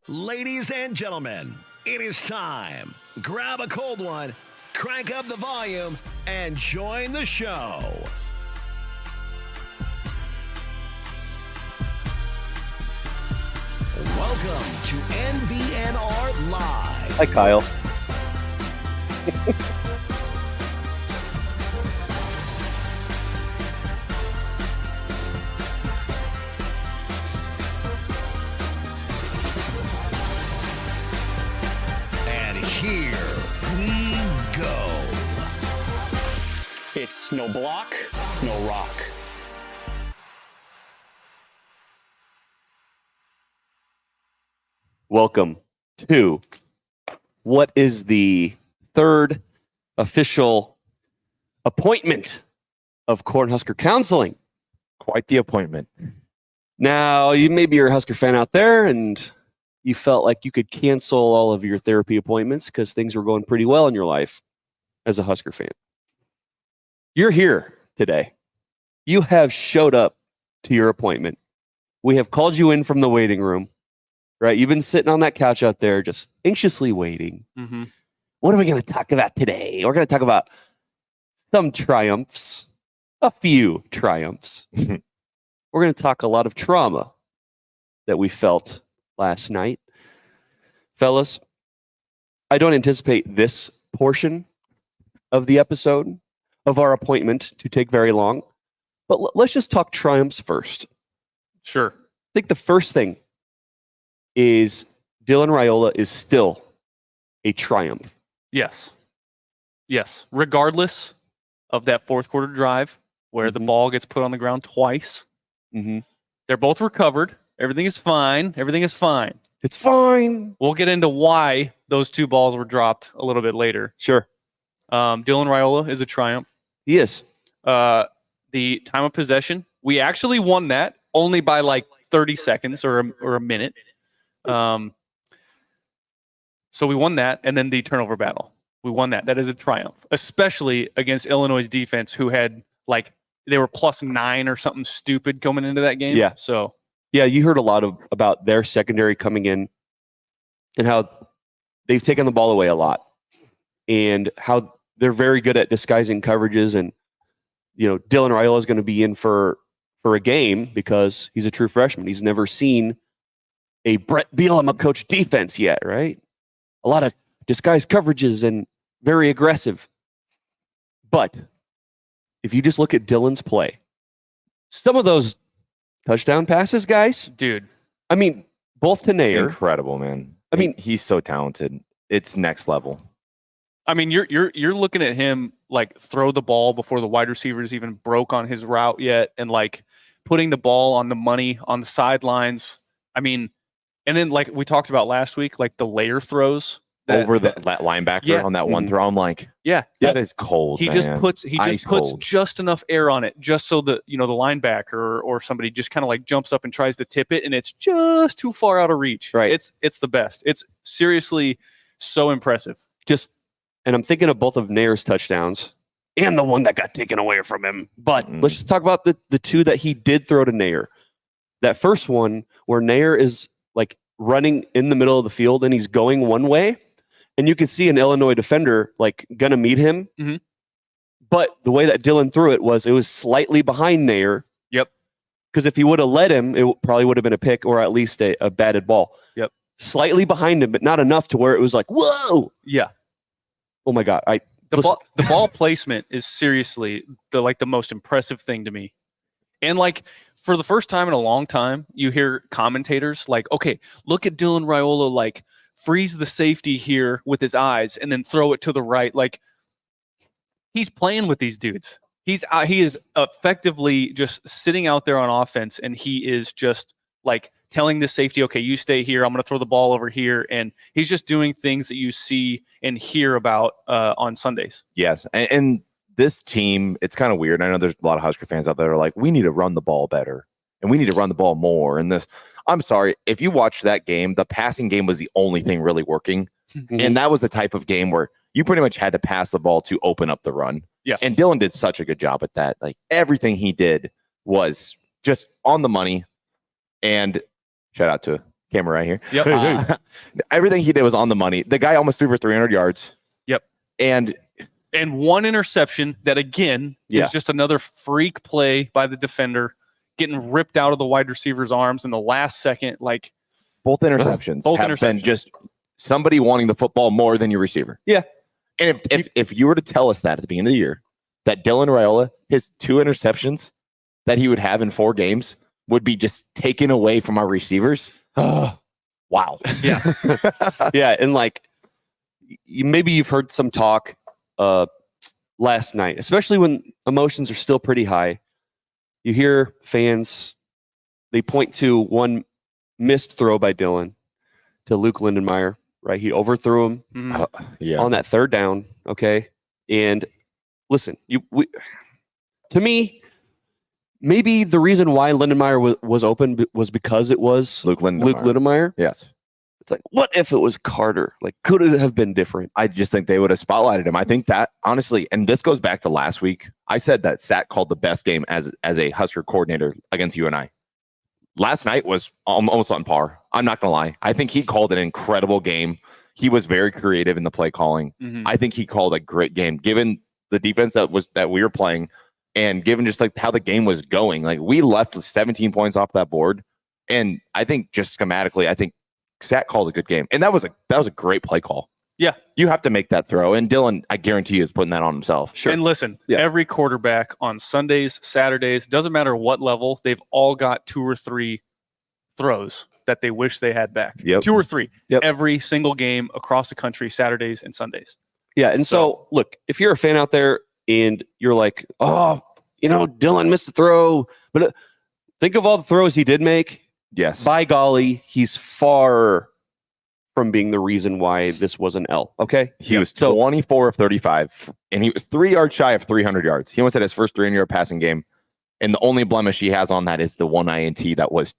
Ladies and gentlemen, it is time. Grab a cold one, crank up the volume, and join the show. Welcome to NBNR Live. Hi, Kyle. And here we go. It's no block, no rock. Welcome to what is the third official appointment of Cornhusker Counseling. Quite the appointment. Now, maybe you're a Husker fan out there and you felt like you could cancel all of your therapy appointments because things were going pretty well in your life as a Husker fan. You're here today. You have showed up to your appointment. We have called you in from the waiting room. Right, you've been sitting on that couch out there just anxiously waiting. Mm-hmm. What are we going to talk about today? We're going to talk about some triumphs, a few triumphs. We're going to talk a lot of trauma that we felt last night. Fellas, I don't anticipate this portion of the episode of our appointment to take very long, but let's just talk triumphs first. Sure. I think the first thing is Dylan Raiola is still a triumph. Yes. Regardless of that fourth quarter drive where the ball gets put on the ground twice, they're both recovered. Everything is fine. It's fine. We'll get into why those two balls were dropped a little bit later. Sure. Dylan Raiola is a triumph. He is. The time of possession, we actually won that only by like 30 seconds or a minute. So we won that, and then the turnover battle. We won that. That is a triumph, especially against Illinois' defense, who had they were +9 or something stupid coming into that game. Yeah. So yeah, you heard a lot about their secondary coming in and how they've taken the ball away a lot, and how they're very good at disguising coverages. And Dylan Raiola is going to be in for a game because he's a true freshman. He's never seen a Brett Bielema coach defense yet, right? A lot of disguised coverages and very aggressive. But if you just look at Dylan's play, some of those touchdown passes, guys, dude, I mean, both to Nair. Incredible, man. I mean, he's so talented. It's next level. I mean, you're looking at him like throw the ball before the wide receivers even broke on his route yet, and like putting the ball on the money on the sidelines. I mean, and then like we talked about last week, like the layer throws over that linebacker on that one throw. I'm like, that is cold. He man. just puts cold. just enough air on it, just so that the linebacker or somebody just kind of like jumps up and tries to tip it, and it's just too far out of reach. Right. It's the best. It's seriously so impressive. And I'm thinking of both of Nair's touchdowns and the one that got taken away from him. But let's just talk about the two that he did throw to Nair. That first one where Nair is like running in the middle of the field and he's going one way, and you can see an Illinois defender like gonna meet him. Mm-hmm. But the way that Dylan threw it was slightly behind Nair. Yep. Because if he would have let him, it probably would have been a pick or at least a batted ball. Yep. Slightly behind him, but not enough to where it was like, whoa. Yeah. Oh my God. The ball placement is seriously the most impressive thing to me. And like for the first time in a long time, you hear commentators like, okay, look at Dylan Raiola, like freeze the safety here with his eyes and then throw it to the right. Like he's playing with these dudes. He is effectively just sitting out there on offense, and he is just like telling the safety, okay, you stay here. I'm going to throw the ball over here. And he's just doing things that you see and hear about on Sundays. Yes. And this team, it's kind of weird. I know there's a lot of Husker fans out there that are like, we need to run the ball better and we need to run the ball more. And this, I'm sorry, if you watch that game, the passing game was the only thing really working. Mm-hmm. And that was the type of game where you pretty much had to pass the ball to open up the run. Yeah. And Dylan did such a good job at that. Like everything he did was just on the money. And shout out to camera right here. Yep. Everything he did was on the money. The guy almost threw for 300 yards. Yep. And one interception that, again, Yeah. is just another freak play by the defender, getting ripped out of the wide receiver's arms in the last second. Like, both interceptions have been just somebody wanting the football more than your receiver. Yeah. And if you were to tell us that at the beginning of the year, that Dylan Raiola, his 2 interceptions that he would have in 4 games would be just taken away from our receivers. Wow. Yeah. Yeah, and like maybe you've heard some talk last night, especially when emotions are still pretty high. You hear fans, they point to one missed throw by Dylan to Luke Lindenmeyer, right? He overthrew him on that 3rd down, okay? And listen, to me, maybe the reason why Lindenmeyer was open was because it was Luke Lindenmeyer. Yes. It's like, what if it was Carter? Like, could it have been different? I just think they would have spotlighted him. I think that, honestly, and this goes back to last week, I said that Sat called the best game as a Husker coordinator against UNI. Last night was almost on par. I'm not going to lie. I think he called an incredible game. He was very creative in the play calling. Mhm. I think he called a great game, given the defense that we were playing. And given just like how the game was going, like we left 17 points off that board. And I think just schematically, I think Sat called a good game. And that was a great play call. Yeah. You have to make that throw. And Dylan, I guarantee you, is putting that on himself. Sure. And listen, every quarterback on Sundays, Saturdays, doesn't matter what level, they've all got 2 or 3 throws that they wish they had back. Yep. 2 or 3 Yep. every single game across the country, Saturdays and Sundays. Yeah, and so look, if you're a fan out there and you're like, oh, Dylan missed the throw, but think of all the throws he did make. Yes. By golly, he's far from being the reason why this was an L. Okay. He was 24 of 35, and he was 3 yards shy of 300 yards. He almost had his first 300-yard passing game, and the only blemish he has on that is the 1 INT that was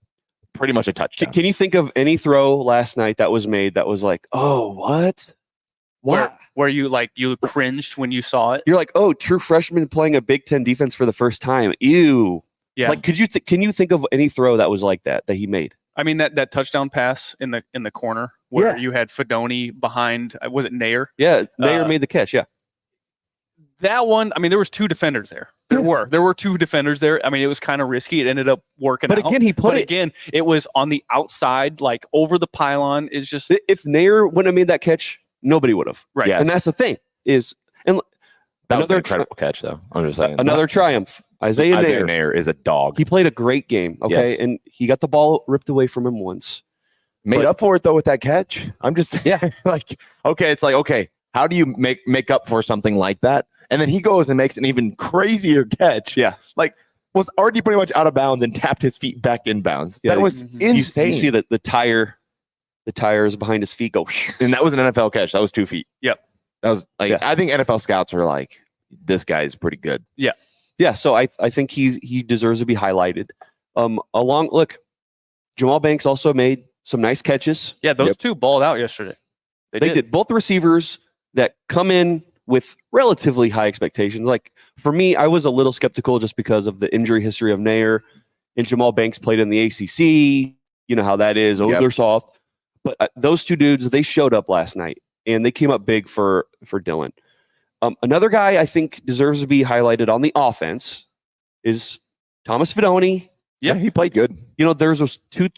pretty much a touchdown. Can you think of any throw last night that was made that was like, oh, what? Where you cringed when you saw it? You're like, oh, true freshman playing a Big Ten defense for the first time. Ew. Yeah. Like, can you think of any throw that was like that he made? I mean, that touchdown pass in the corner where you had Fedoni behind, was it Nair? Yeah, Nair made the catch, yeah. That one, I mean, there was 2 defenders there. There were 2 defenders there. I mean, it was kind of risky. It ended up working out. But again, it was on the outside, like over the pylon. Is just if Nair wouldn't have made that catch, nobody would have. Right. Yes. And that's the thing That was an incredible catch, though. I'm just saying. Another triumph. Isaiah Nair is a dog. He played a great game, okay? Yes. And he got the ball ripped away from him once. Made up for it, though, with that catch. I'm just saying, okay, how do you make up for something like that? And then he goes and makes an even crazier catch. Yeah. Like, was already pretty much out of bounds and tapped his feet back in bounds. Yeah, that was insane. You see that the tires behind his feet go. And that was an NFL catch. That was 2 feet. Yep. That was I think NFL scouts are like, this guy's pretty good. Yeah. Yeah, so I think he deserves to be highlighted. Look, Jamal Banks also made some nice catches. Yeah, those 2 balled out yesterday. They did. Both receivers that come in with relatively high expectations. Like for me, I was a little skeptical just because of the injury history of Nair, and Jamal Banks played in the ACC. You know how that is. Oh, they're soft. But those 2 dudes, they showed up last night, and they came up big for Dylan. Another guy I think deserves to be highlighted on the offense is Thomas Fedoni. Yeah, he played good. There's those two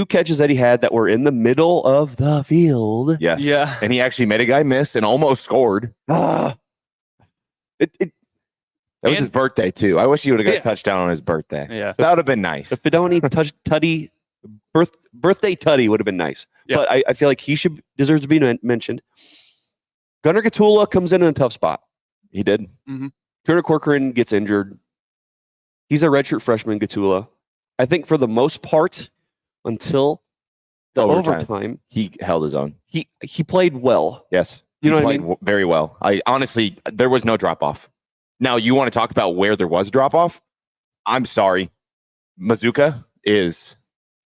catches that he had that were in the middle of the field. Yes. Yeah. And he actually made a guy miss and almost scored. That was his birthday, too. I wish he would have got a touchdown on his birthday. Yeah. That would have been nice. The Fedoni tutty, birthday tutty would have been nice. Yeah. But I feel like he deserves to be mentioned. Gunnar Gatula comes in a tough spot. He did. Mm-hmm. Turner Corcoran gets injured. He's a redshirt freshman, Gatula. I think for the most part, until the overtime, he held his own. He played well. Yes. You know he what I played mean? Very well. Honestly, there was no drop off. Now, you want to talk about where there was drop off? I'm sorry. Mazuka is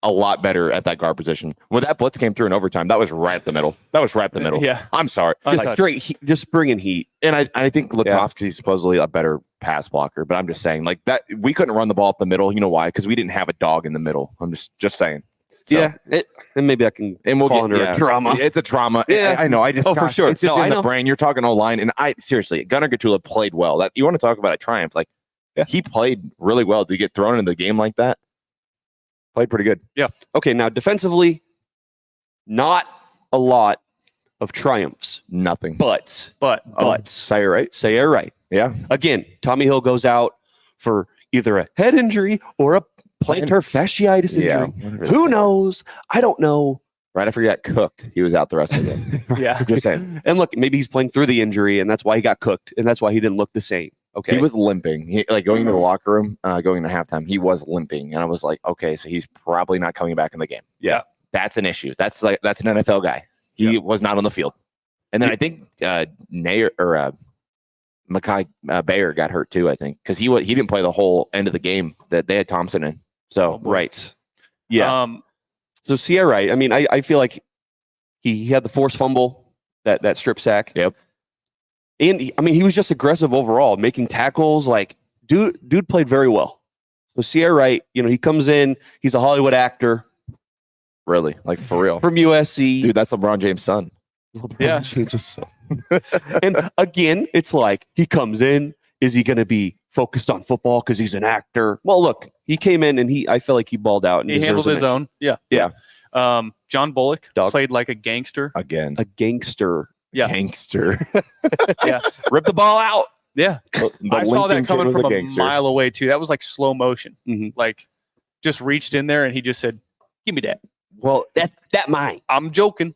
a lot better at that guard position. When that blitz came through in overtime, that was right at the middle. Yeah. I'm sorry. Just bringing heat. And I think Lutovsky's supposedly a better pass blocker, but I'm just saying, like, that we couldn't run the ball up the middle. You know why? Because we didn't have a dog in the middle. I'm just saying. Yeah, and maybe I can and we'll fall get under a trauma. It's a trauma. Yeah. I know. I just for sure. It's just No, in I the know. brain. You're talking O-line, and seriously, Gunnar Gatula played well. That you want to talk about a triumph? Like, he played really well. To get thrown into the game like that, played pretty good. Yeah. Okay, now defensively, not a lot of triumphs, Nothing. But Say it right. say it right. Yeah. Again, Tommy Hill goes out for either a head injury or a plantar fasciitis injury. Who knows? I don't know. Right after he got cooked, he was out the rest of the game. yeah. Just saying. And look, maybe he's playing through the injury, and that's why he got cooked, and that's why he didn't look the same. Okay, He was limping. He going into the locker room, going into halftime, he was limping. And I was like, okay, so he's probably not coming back in the game. Yeah. That's an issue. That's an NFL guy. He was not on the field. And then I think Nair or Mackay Bayer got hurt too, I think, because he didn't play the whole end of the game that they had Thompson in. So right. Yeah. So Sierra, right. I mean, I feel like he had the forced fumble, that strip sack. Yep. And he was just aggressive overall, making tackles. Like, dude played very well. So Sierra Wright, he comes in, he's a Hollywood actor. Really, like for real. From USC. Dude, that's LeBron James' son. Yeah. James' son. And again, it's like he comes in, is he going to be focused on football because he's an actor? Well, look, he came in and I feel like he balled out. And He handled his own. Yeah. Yeah. John Bullock Dog. played like a gangster. Again. A gangster. Yeah. Gangster. Yeah. Rip the ball out. Yeah. The I saw that Lincoln kid coming was from a gangster. mile away too. That was like slow motion. Mhm. Like just reached in there and he just said, "Give me that." Well, That mine. I'm joking.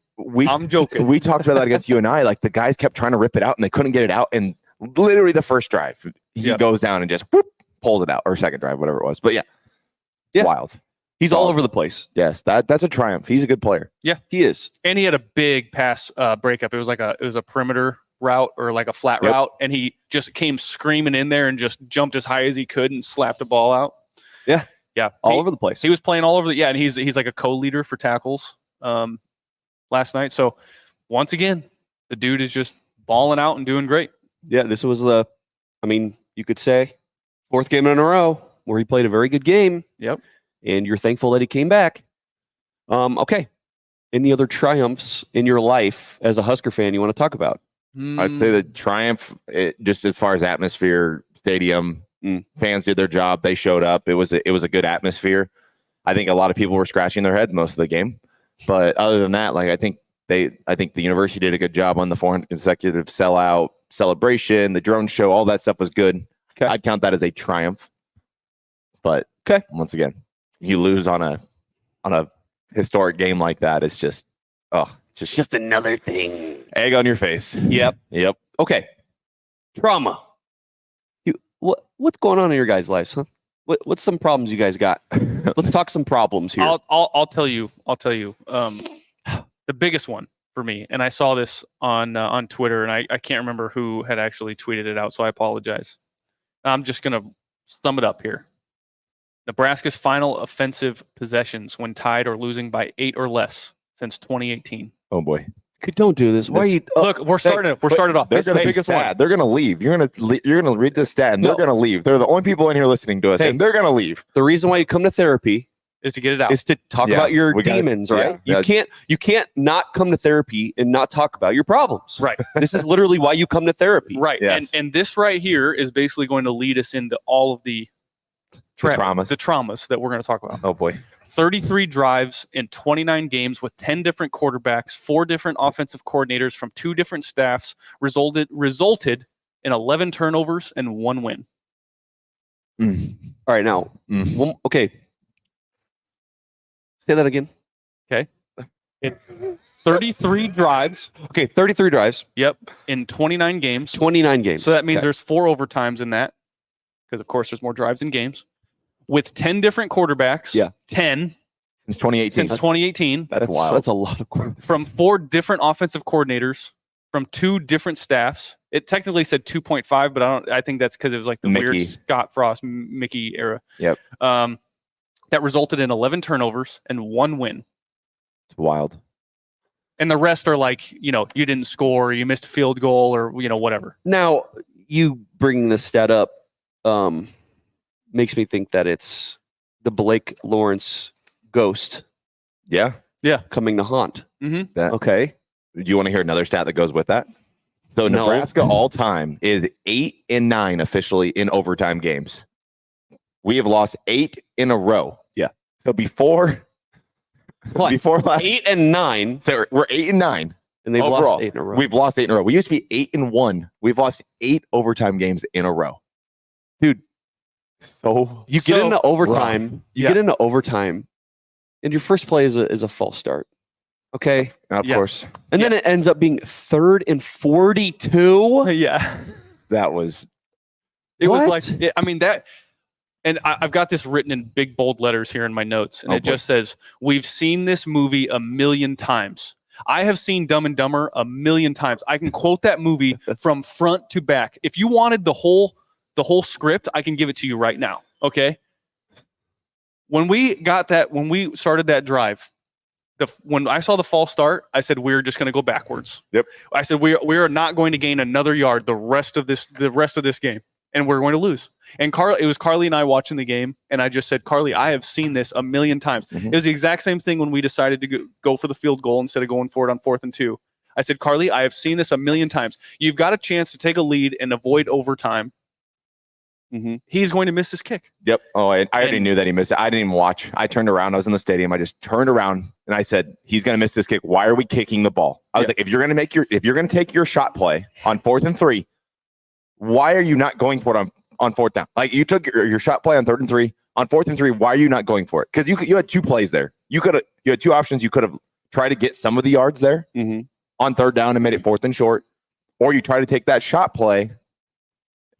I'm joking. We talked about that against you and I. Like the guys kept trying to rip it out and they couldn't get it out. And literally the first drive, he goes down and just whoop, pulls it out, or second drive, whatever it was. But Yeah. wild. He's all over the place. Yes, that's a triumph. He's a good player. He is. And he had a big pass breakup. It was a perimeter route or like a flat Yep. route, and he just came screaming in there and just jumped as high as he could and slapped the ball out. Yeah. Yeah. All over the place. He was playing all over and he's like a co-leader for tackles last night. So once again, the dude is just balling out and doing great. Yeah, this was you could say fourth game in a row where he played a very good game. Yep. And you're thankful that he came back. Okay. Any other triumphs in your life as a Husker fan you want to talk about? I'd say the triumph, just as far as atmosphere, stadium, fans did their job. They showed up. It was a good atmosphere. I think a lot of people were scratching their heads most of the game, but other than that, like I think the university did a good job on the 400 consecutive sellout celebration, the drone show, all that stuff was good. Okay. I'd count that as a triumph. But once again, you lose on a historic game like that. It's just another thing. egg on your face. Yep. Yep. Okay. Trauma. What's going on in your guys' lives, huh? What's some problems you guys got? Let's talk some problems here. I'll tell you. The biggest one for me, and I saw this on Twitter, and I can't remember who had actually tweeted it out, so I apologize. I'm just gonna sum it up here. Nebraska's final offensive possessions when tied or losing by 8 or less since 2018. Oh boy. Don't do this. Why are you? Look, we're starting off. They're This is the going to be biggest one. sad. They're going to leave. You're going to read this stat, and they're going to leave. They're the only people in here listening to us, Hey. and they're going to leave. The reason why you come to therapy Is to get it out. is to talk Yeah, about your we gotta- demons, right? yeah, You can't not come to therapy and not talk about your problems. Right. This is literally why you come to therapy. Right. Yes. And this right here is basically going to lead us into all of the traumas. the traumas that we're going to talk about. Oh boy. 33 drives in 29 games with 10 different quarterbacks, 4 different offensive coordinators from 2 different staffs resulted in 11 turnovers and 1 win. All right, now, okay. Say that again. It's 33 drives. Okay, 33 drives, Yep. In 29 games. 29 games. So that means Okay. there's 4 overtimes in that, because of course there's more drives in games. With 10 different quarterbacks. Yeah. 10 Since 2018. since 2018. That's wild. That's a lot of quarterbacks. From 4 different offensive coordinators, from 2 different staffs. It technically said 2.5, but I think that's because it was like the Mickey. weird Scott Frost Mickey era. Yep. That resulted in 11 turnovers and 1 win. It's wild. And the rest are like, you didn't score, you missed a field goal, or whatever. Now, you bringing this stat up makes me think that it's the Blake Lawrence ghost Yeah. coming to haunt. Mm-hmm. Okay. Do you want to hear another stat that goes with that? So No. Nebraska all time is 8-9 officially in overtime games. We have lost 8 in a row. Yeah. So before last, 8 and 9, so we're 8-9. and they've Overall, lost 8 in a row. We've lost 8 in a row. We used to be 8-1. We've lost 8 overtime games in a row. Dude, so you get into overtime. You get into overtime, and your first play is a false start. Okay. of course, And then it ends up being 3rd and 42. Yeah. that was It What? was like, I mean, that, and I've got this written in big bold letters here in my notes, and Oh, it just says, "We've seen this movie a million times. I have seen Dumb and Dumber a million times. I can quote that movie from front to back. If you wanted the whole script, I can give it to you right now. Okay. When we started that drive, when I saw the false start, I said we're just going to go backwards. Yep. I said we are not going to gain another yard the rest of this game, and we're going to lose. And it was Carly and I watching the game, and I just said, Carly, I have seen this a million times. Mhm. It was the exact same thing when we decided to go for the field goal instead of going for it on 4th and 2. I said, Carly, I have seen this a million times. You've got a chance to take a lead and avoid overtime. Mm-hmm. He's going to miss his kick. Yep. Oh, I already knew that he missed it. I didn't even watch. I turned around. I was in the stadium. I just turned around and I said, "He's going to miss this kick. Why are we kicking the ball?" I was like, "If you're going to take your shot play on 4th and 3, why are you not going for it on 4th down? Like you took your shot play on 3rd and 3 on 4th and 3. Why are you not going for it? Because you had 2 plays there. You had 2 options. You could have tried to get some of the yards there on 3rd down and made it 4th and short, or you try to take that shot play.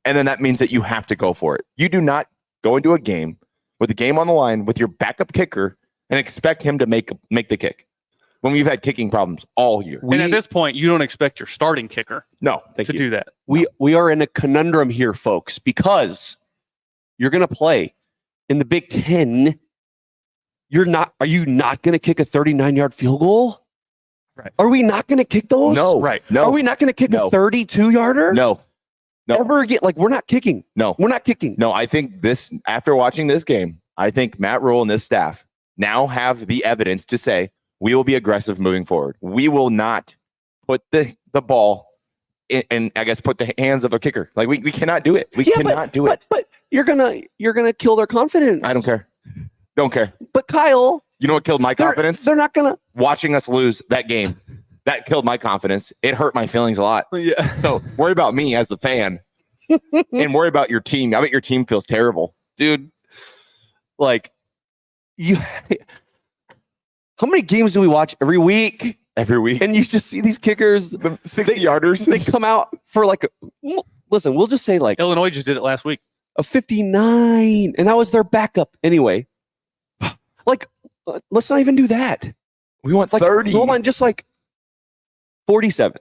And then that means that you have to go for it. You do not go into a game with the game on the line with your backup kicker and expect him to make the kick when we've had kicking problems all year. And at this point, you don't expect your starting kicker No, to do that. We are in a conundrum here, folks, because you're going to play in the Big Ten. Are you not going to kick a 39-yard field goal? Right. Are we not going to kick those? No, Right. No, Are we not going to kick No. a 32-yarder? no, Ever again? Like, we're not kicking. no, We're not kicking. no. I think after watching this game, I think Matt Rule and this staff now have the evidence to say we will be aggressive moving forward. We will not put the ball in I guess put the hands of a kicker. Like we cannot do it. We cannot do it. But you're gonna kill their confidence. I don't care. Don't care. But Kyle, You know what killed my confidence? they're not gonna. Watching us lose that game. That killed my confidence. It hurt my feelings a lot. Yeah. So worry about me as the fan and worry about your team. I bet your team feels terrible. Dude, like you. How many games do we watch every week? Every week. And you just see these kickers, The 60-yarders. they come out for listen, we'll just say like Illinois just did it last week. a 59, and that was their backup anyway. Like, let's not even do that. We want Like, 30. hold on, just like 47.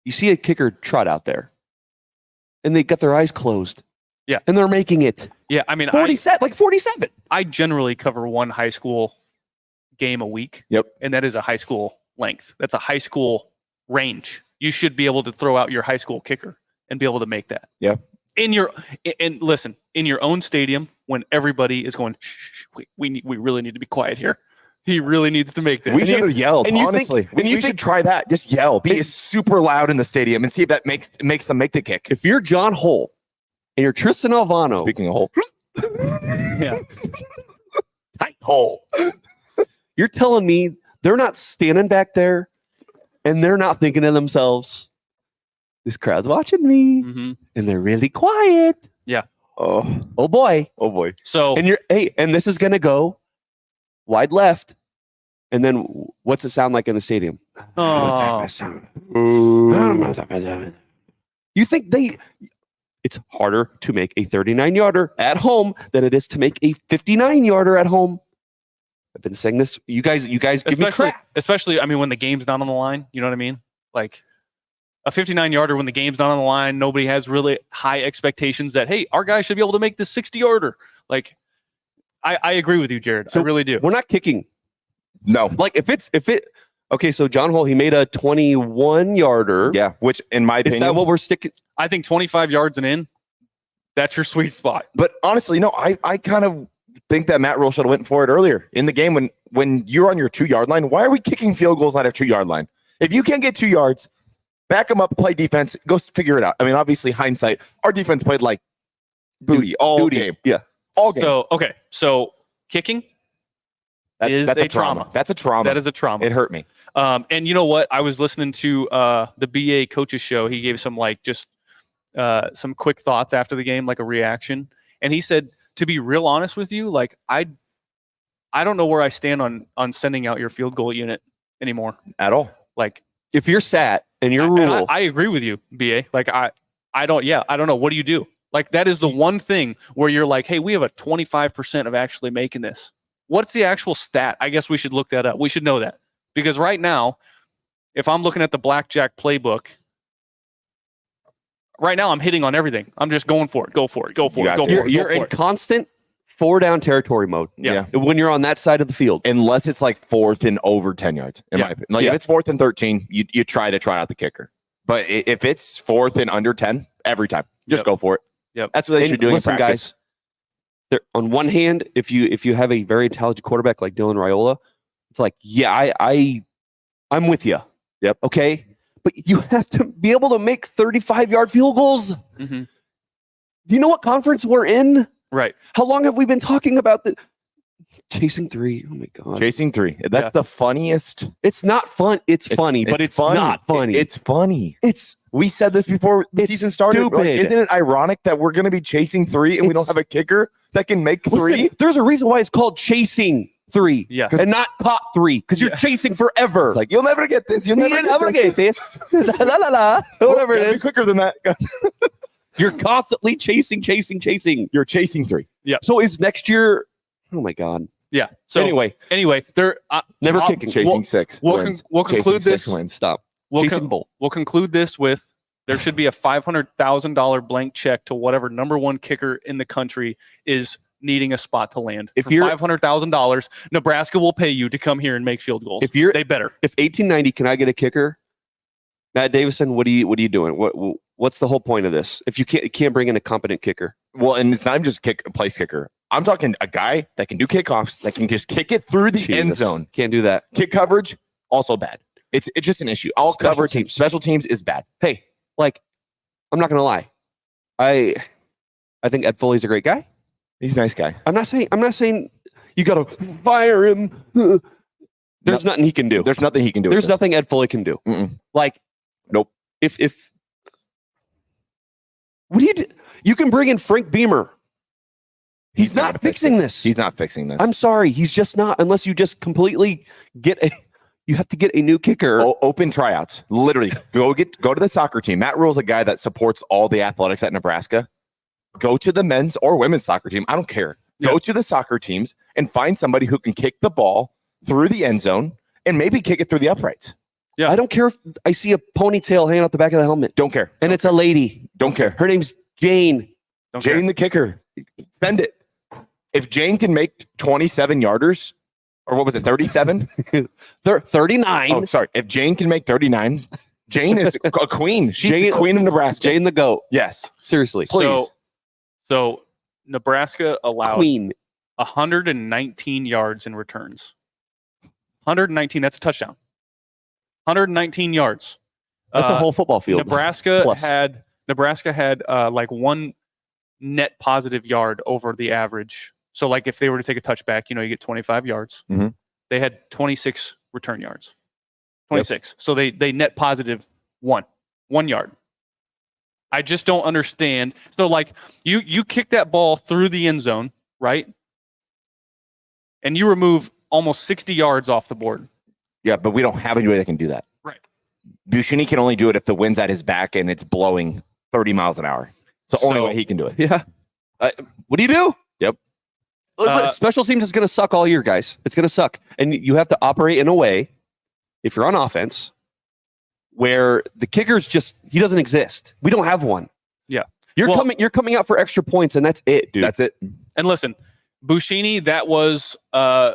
You see a kicker trot out there, and they got their eyes closed. Yeah. And they're making it. Yeah, I mean, 47. I generally cover one high school game a week. Yep. And that is a high school length. That's a high school range. You should be able to throw out your high school kicker and be able to make that. Yeah. And listen, in your own stadium, when everybody is going, shh, we really need to be quiet here. He really needs to make this. We should have yelled, and you honestly. think- and you we think- should try that. Just yell. Be super loud in the stadium and see if that makes them make the kick. If you're John Hull and you're Tristan Alvano, Speaking of whole. Yeah. tight hole. You're telling me they're not standing back there and they're not thinking to themselves, this crowd's watching me hmm and they're really quiet. Oh, Oh boy. oh boy. So And this is going to go wide left. And then what's it sound like in the stadium? oh, You think it's harder to make a 39-yarder at home than it is to make a 59-yarder at home. I've been saying this. You guys give me crap. especially, I mean, when the game's not on the line, you know what I mean? Like a 59-yarder when the game's not on the line, nobody has really high expectations that, hey, our guy should be able to make this 60-yarder. Like, I agree with you, Jared. So I really do. We're not kicking. No. Like okay, so John Hull, he made a 21-yarder. Yeah. Which, in my Is opinion, that what we're sticking? I think 25 yards and in, that's your sweet spot. but honestly, no, I kind of think that Matt Rule should have went for it earlier in the game when you're on your 2-yard line. Why are we kicking field goals on our 2-yard line? If you can't get 2 yards, back them up, play defense, go figure it out. I mean, obviously, hindsight, our defense played like booty all game. Yeah. All game. So kicking is that's a trauma. That's a trauma. That is a trauma. It hurt me. And you know what? I was listening to the BA coaches show. He gave some some quick thoughts after the game, like a reaction. And he said, to be real honest with you, like I don't know where I stand on sending out your field goal unit anymore. At all. Like If you're sat and your and rule, I agree with you, BA. Like I don't know. What do you do? Like that is the one thing where you're like, hey, we have a 25% of actually making this. What's the actual stat? I guess we should look that up. We should know that. Because right now, if I'm looking at the blackjack playbook, right now I'm hitting on everything. I'm just going for it. Go for it. you're in constant 4-down territory mode. Yeah. When you're on that side of the field. Unless it's like 4th and over 10 yards, in my opinion. Like if it's 4th and 13, you try out the kicker. But if it's 4th and under 10, every time, just go for it. Yep. That's what they should do. Listen, in practice. guys, on one hand, if you have a very intelligent quarterback like Dylan Raiola, it's like, yeah, I'm with you. Yep. Okay. But you have to be able to make 35-yard field goals. Mm-hmm. Do you know what conference we're in? Right. How long have we been talking about the chasing 3? Oh my God. Chasing 3. That's the funniest. It's not fun. It's funny, but it's funny. not funny. It's funny. We said this before the It's season started. stupid. Like, isn't it ironic that we're going to be chasing 3 and we don't have a kicker that can make 3? Listen, there's a reason why it's called chasing 3. Yeah. And not caught 3, because you're chasing forever. It's like, you'll never get this. You'll never get this. this. La, la, la. Whatever it Gotta be is. quicker than that. You're constantly chasing. You're chasing 3. So is next year? Oh my God. Yeah. So anyway, there never kicking. Chasing 6. We'll wins. conclude Chasing this. 6 wins. Stop. We'll Chasing bull. We'll conclude this with there should be a $500,000 blank check to whatever number one kicker in the country is needing a spot to land. If For you're $500,000, Nebraska will pay you to come here and make field goals. They better. If 1890, can I get a kicker? Matt Davison, what are you doing? What's the whole point of this? If you can't bring in a competent kicker. Well, and it's not even just place kicker. I'm talking a guy that can do kickoffs, that can just kick it through the end zone. Can't do that. Kick coverage, also bad. It's just an issue. All coverage, special teams is bad. Hey, like, I'm not gonna lie. I think Ed Foley's a great guy. He's a nice guy. I'm not saying you gotta fire him. There's nothing he can do. There's nothing he can do. There's nothing Ed Foley can do. Mm-mm. Like, nope. If what do you do? You can bring in Frank Beamer. He's not fixing this. He's not fixing this. I'm sorry. He's just not, unless you just completely you have to get a new kicker. Open tryouts. Literally. Go to the soccer team. Matt Rule's a guy that supports all the athletics at Nebraska. Go to the men's or women's soccer team. I don't care. Go to the soccer teams and find somebody who can kick the ball through the end zone and maybe kick it through the uprights. Yeah. I don't care if I see a ponytail hanging out the back of the helmet. Don't care. And it's a lady. Don't care. Her name's Jane. Jane the kicker. Spend it. If Jane can make 27 yarders, or what was it, 37? 39. Oh, sorry. If Jane can make 39, Jane is a queen. She's the queen of Nebraska. Jane the GOAT. Yes. Seriously. Please. So Nebraska allowed Queen. 119 yards in returns. 119, that's a touchdown. 119 yards. That's a whole football field. Nebraska had like one net positive yard over the average. So like if they were to take a touchback, you get 25 yards. Mm-hmm. They had 26 return yards. 26. Yep. So they net positive 1 yard. I just don't understand. So like you kick that ball through the end zone, right? And you remove almost 60 yards off the board. Yeah, but we don't have anybody that can do that. Right. Bushini can only do it if the wind's at his back and it's blowing 30 miles an hour. It's the only way he can do it. Yeah. What do you do? Yep. Special teams is going to suck all year, guys. It's going to suck. And you have to operate in a way, if you're on offense, where the kicker's he doesn't exist. We don't have one. Yeah. You're coming out for extra points, and that's it, dude. That's it. And listen, Bushini, that was, I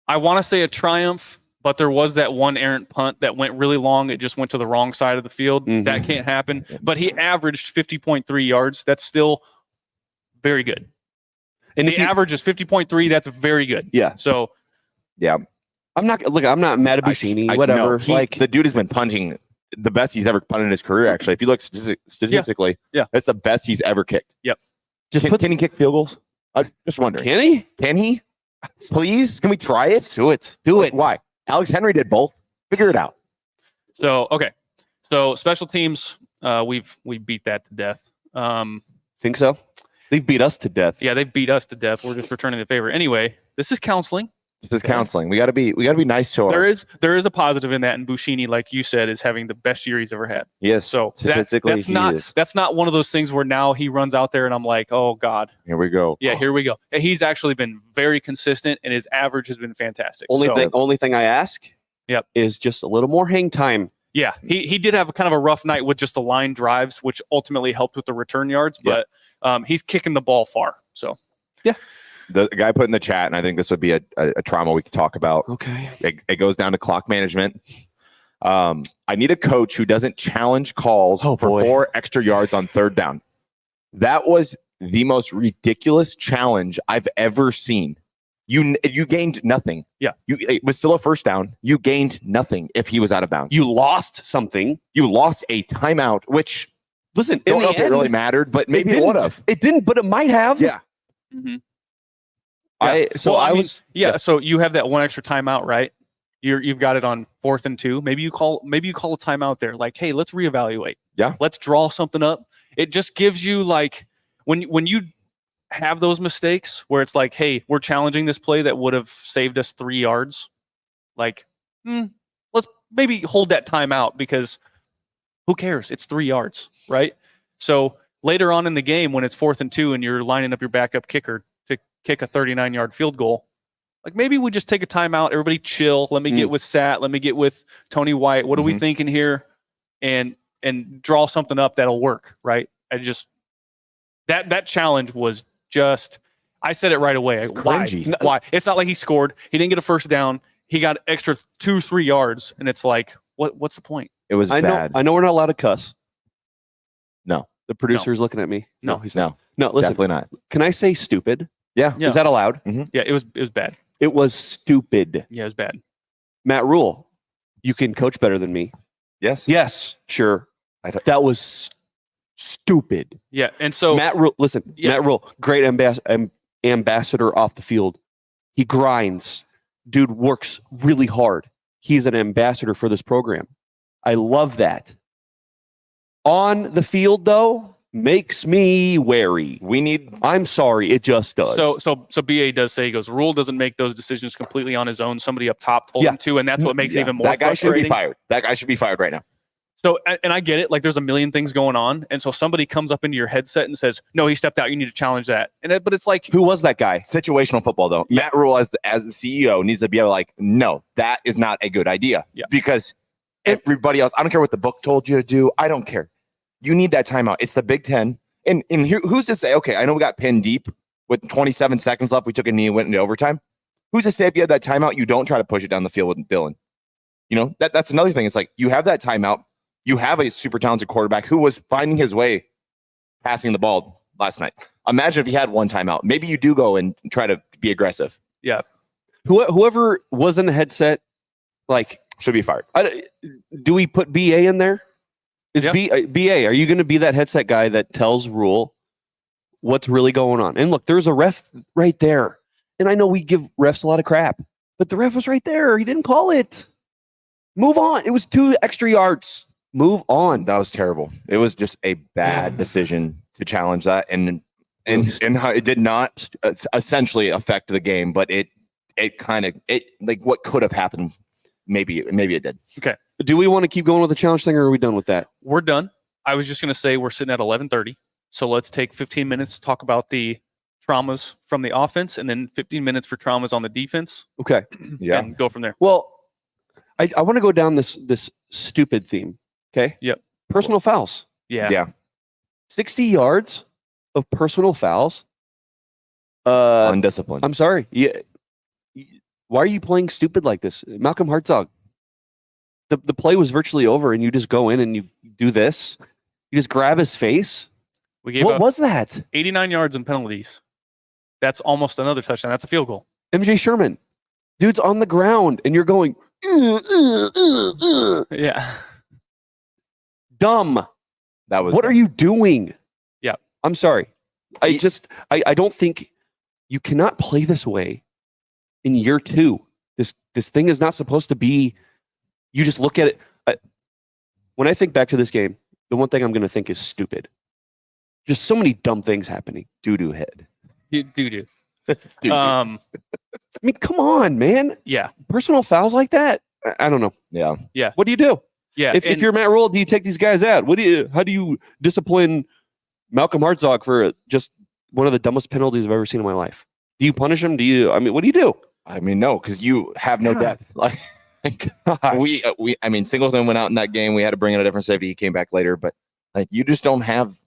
want to say a triumph, but there was that one errant punt that went really long. It just went to the wrong side of the field. Mm-hmm. That can't happen. But he averaged 50.3 yards. That's still very good. And the if you, average is 50.3. That's very good. yeah, So Yeah. I'm not mad at Buschini, whatever. No, like the dude has been punting the best he's ever punted in his career. Actually, if you look statistically, Yeah. that's the best he's ever kicked. Can he kick field goals? I'm just wondering. can he Can he? Please, can we try it? do it? Why? Alex Henry did both. Figure it out. So okay. So special teams, we beat that to death. Think so? They've beat us to death. Yeah, they beat us to death. We're just returning the favor. Anyway, this is counseling. This is counseling. We gotta be nice to There our. is a positive in that, and Buschini, like you said, is having the best year he's ever had. Yes. So statistically, that's not one of those things where now he runs out there and I'm like, oh God. Here we go. Yeah, here we go. And he's actually been very consistent, and his average has been fantastic. Only thing I ask, is just a little more hang time. Yeah, he did have a kind of a rough night with just the line drives, which ultimately helped with the return yards, but he's kicking the ball far. So The guy put in the chat, and I think this would be a trauma we could talk about. Okay. It goes down to clock management. I need a coach who doesn't challenge calls for 4 extra yards on 3rd down. That was the most ridiculous challenge I've ever seen. You gained nothing. Yeah. It was still a 1st down. You gained nothing if he was out of bounds. You lost something. You lost a timeout, which Listen, don't in know the if it end, really mattered, but maybe it didn't. would have. It didn't, but it might have. Yeah. mm-hmm. So you have that one extra timeout, right? You've got it on 4th and 2. Maybe you call a timeout there. Like, hey, let's reevaluate. Yeah. Let's draw something up. It just gives you like when you have those mistakes where it's like, hey, we're challenging this play that would have saved us 3 yards. Like, let's maybe hold that timeout because who cares? It's 3 yards, right? So later on in the game, when it's 4th and 2 and you're lining up your backup kicker to kick a 39-yard field goal, like maybe we just take a timeout, everybody chill. Let me get with Sat. Let me get with Tony White. What are we thinking here? And draw something up that'll work, right? I just that challenge was just. I said it right away. Cringy. Why? It's not like he scored. He didn't get a 1st down. He got extra 2-3 yards, and it's like, what's the point? It was bad. I know we're not allowed to cuss. No. The producer is looking at me. No, he's not. No, listen. Definitely not. Can I say stupid? Yeah. Is that allowed? Yeah, it was bad. It was stupid. Yeah, it was bad. Matt Rule, you can coach better than me. Yes. Yes, sure. That was stupid. Yeah, and so Matt Rule, listen, Matt Rule, great ambassador off the field. He grinds. Dude works really hard. He's an ambassador for this program. I love that. On the field, though, makes me wary. I'm sorry, it just does. So BA does say, he goes, Rule doesn't make those decisions completely on his own. Somebody up top told him to, and that's what makes it even more that guy frustrating. should be fired. That guy should be fired right now. So, and I get it. Like, there's a million things going on, and so somebody comes up into your headset and says, "No, he stepped out. You need to challenge that." But it's like, who was that guy? Situational football, though. Matt Rule, as the CEO, needs to be able to like, no, that is not a good idea. Yeah. Because everybody else, I don't care what the book told you to do. I don't care. You need that timeout. It's the Big Ten. And who's to say, okay, I know we got pinned deep with 27 seconds left. We took a knee and went into overtime. Who's to say if you had that timeout, you don't try to push it down the field with Dylan? You know, that's another thing. It's like you have that timeout. You have a super talented quarterback who was finding his way passing the ball last night. Imagine if he had one timeout. Maybe you do go and try to be aggressive. Yeah. Whoever was in the headset, like, should be fired. Do we put BA in there? Yep. BA, are you going to be that headset guy that tells Rule what's really going on? And look, there's a ref right there. And I know we give refs a lot of crap, but the ref was right there. He didn't call it. Move on. It was 2 extra yards. Move on. That was terrible. It was just a bad decision to challenge that. And how it did not essentially affect the game, but it like what could have happened. Maybe it did. Okay. Do we want to keep going with the challenge thing, or are we done with that? We're done. I was just going to say we're sitting at 11:30. So let's take 15 minutes to talk about the traumas from the offense, and then 15 minutes for traumas on the defense. Okay. Yeah. And go from there. Well, I want to go down this stupid theme. Okay. Yep. Personal fouls. Yeah. Yeah. 60 yards of personal fouls. Undisciplined. I'm sorry. Yeah. Why are you playing stupid like this? Malcolm Hartzog. The play was virtually over, and you just go in and you do this. You just grab his face. We gave What up was that? 89 yards in penalties. That's almost another touchdown. That's a field goal. MJ Sherman, dude's on the ground, and you're going, Yeah. dumb. That was What are you doing? Yeah. I'm sorry. I don't think you cannot play this way in year 2. This thing is not supposed to be, you just look at it. When I think back to this game, the one thing I'm going to think is stupid. Just so many dumb things happening. doo-doo head. Doo-doo. Doo-doo. I mean, come on, man. Yeah. Personal fouls like that? I don't know. Yeah. What do you do? Yeah. If you're Matt Rule, do you take these guys out? How do you discipline Malcolm Hartzog for just one of the dumbest penalties I've ever seen in my life? Do you punish him? What do you do? I mean, no, because you have no God. depth. Like I mean, Singleton went out in that game. We had to bring in a different safety. He came back later, but like you just don't have.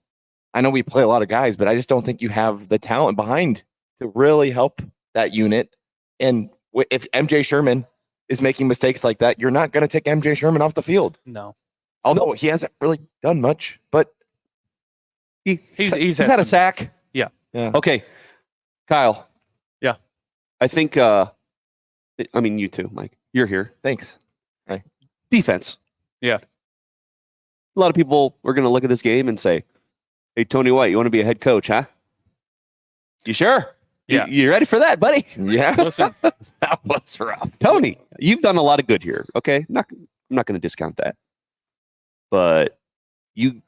I know we play a lot of guys, but I just don't think you have the talent behind to really help that unit. And if MJ Sherman is making mistakes like that, you're not going to take MJ Sherman off the field. No. Although he hasn't really done much, but He's had a sack. Yeah. Okay, Kyle. Yeah. I think. You too, Mike. You're here. thanks. Defense. Yeah. A lot of people are going to look at this game and say, "Hey, Tony White, you want to be a head coach, huh? You sure? Yeah. You ready for that, buddy? Yeah, Listen, that was rough. Tony, you've done a lot of good here. Okay, I'm not going to discount that, but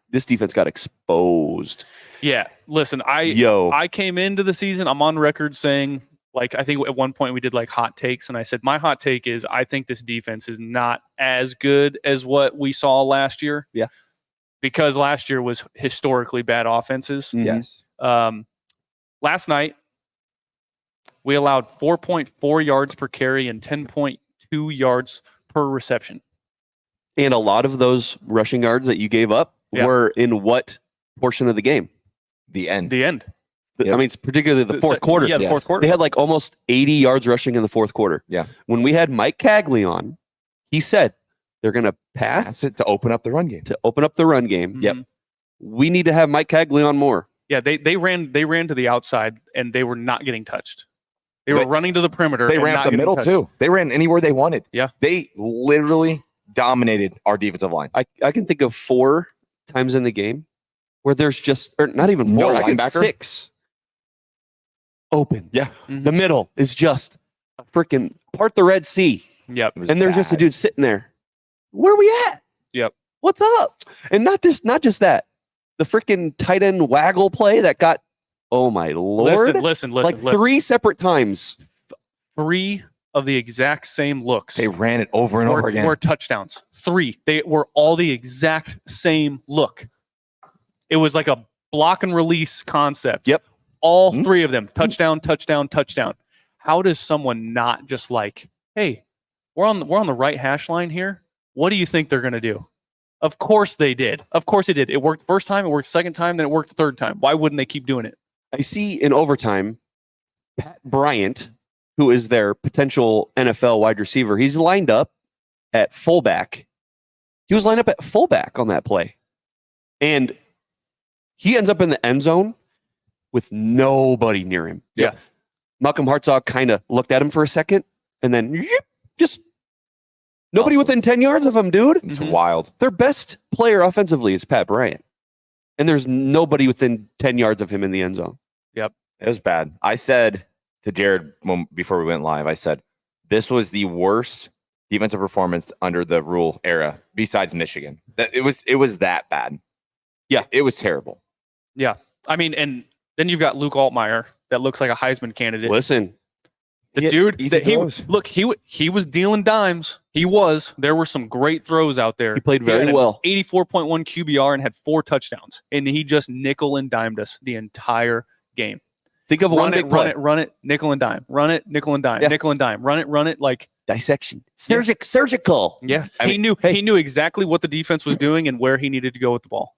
this defense got exposed. yeah. Listen, I came into the season, I'm on record saying, like, I think at one point we did like hot takes, and I said my hot take is I think this defense is not as good as what we saw last year. Yeah. Because last year was historically bad offenses. Mhm. Yes. Last night, we allowed 4.4 yards per carry and 10.2 yards per reception. And a lot of those rushing yards that you gave up Yeah. were in what portion of the game? The end. The end. Yep. I mean, it's particularly the fourth quarter. Yeah, the Yes. fourth quarter. They had like almost 80 yards rushing in the fourth quarter. Yeah. When we had Mike Cagley on, he said they're going to pass Pass it to open up the run game. to open up the run game. Mhm. Yep. We need to have Mike Cagley on more. Yeah, they ran to the outside and they were not getting touched. They were running to the perimeter. They and ran not up the getting middle touched. too. They ran anywhere they wanted. Yeah. They literally dominated our defensive line. I can think of 4 times in the game where there's just, or not even 4, No I can linebacker? 6 open. Yeah. Mhm. The middle is just a freaking part the Red Sea. Yep. It was And there's just a bad. dude sitting there. Where are we at? Yep. What's up? And not just that. The freaking tight end waggle play that got, oh my Lord. Listen. like 3 separate times. 3 of the exact same looks They ran it over and over again. were touchdowns. 3. They were all the exact same look. It was like a block and release concept. Yep. All Mhm. 3 of them. Touchdown, touchdown, touchdown. How does someone not just like, hey, we're on the right hash line here. What do you think they're going to do? Of course they did. Of course they did. It worked first time, it worked second time, then it worked third time. Why wouldn't they keep doing it? I see in overtime, Pat Bryant, who is their potential NFL wide receiver, he's lined up at fullback. He was lined up at fullback on that play. And he ends up in the end zone with nobody near him. Yeah. Malcolm Hartzog kind of looked at him for a second and then just nobody Awesome. within 10 yards of him, dude. It's Mhm. wild. Their best player offensively is Pat Bryant. And there's nobody within 10 yards of him in the end zone. It was bad. I said to Jared before we went live, I said, this was the worst defensive performance under the Rule era besides Michigan. That it was that bad. Yeah. It was terrible. I mean, and then you've got Luke Altmaier that looks like a Heisman candidate. Listen, The He- dude, easy that he throws. was dealing dimes. He was. There were some great throws out there. he played He very had an well. 84.1 QBR and had 4 touchdowns, and he just nickel and dimed us the entire game. Think of one big play. run it, nickel and dime, run it, nickel and dime, Yeah. nickel and dime, run it. Like, Dissection. Surgical. yeah, I he knew exactly what the defense was doing and where he needed to go with the ball.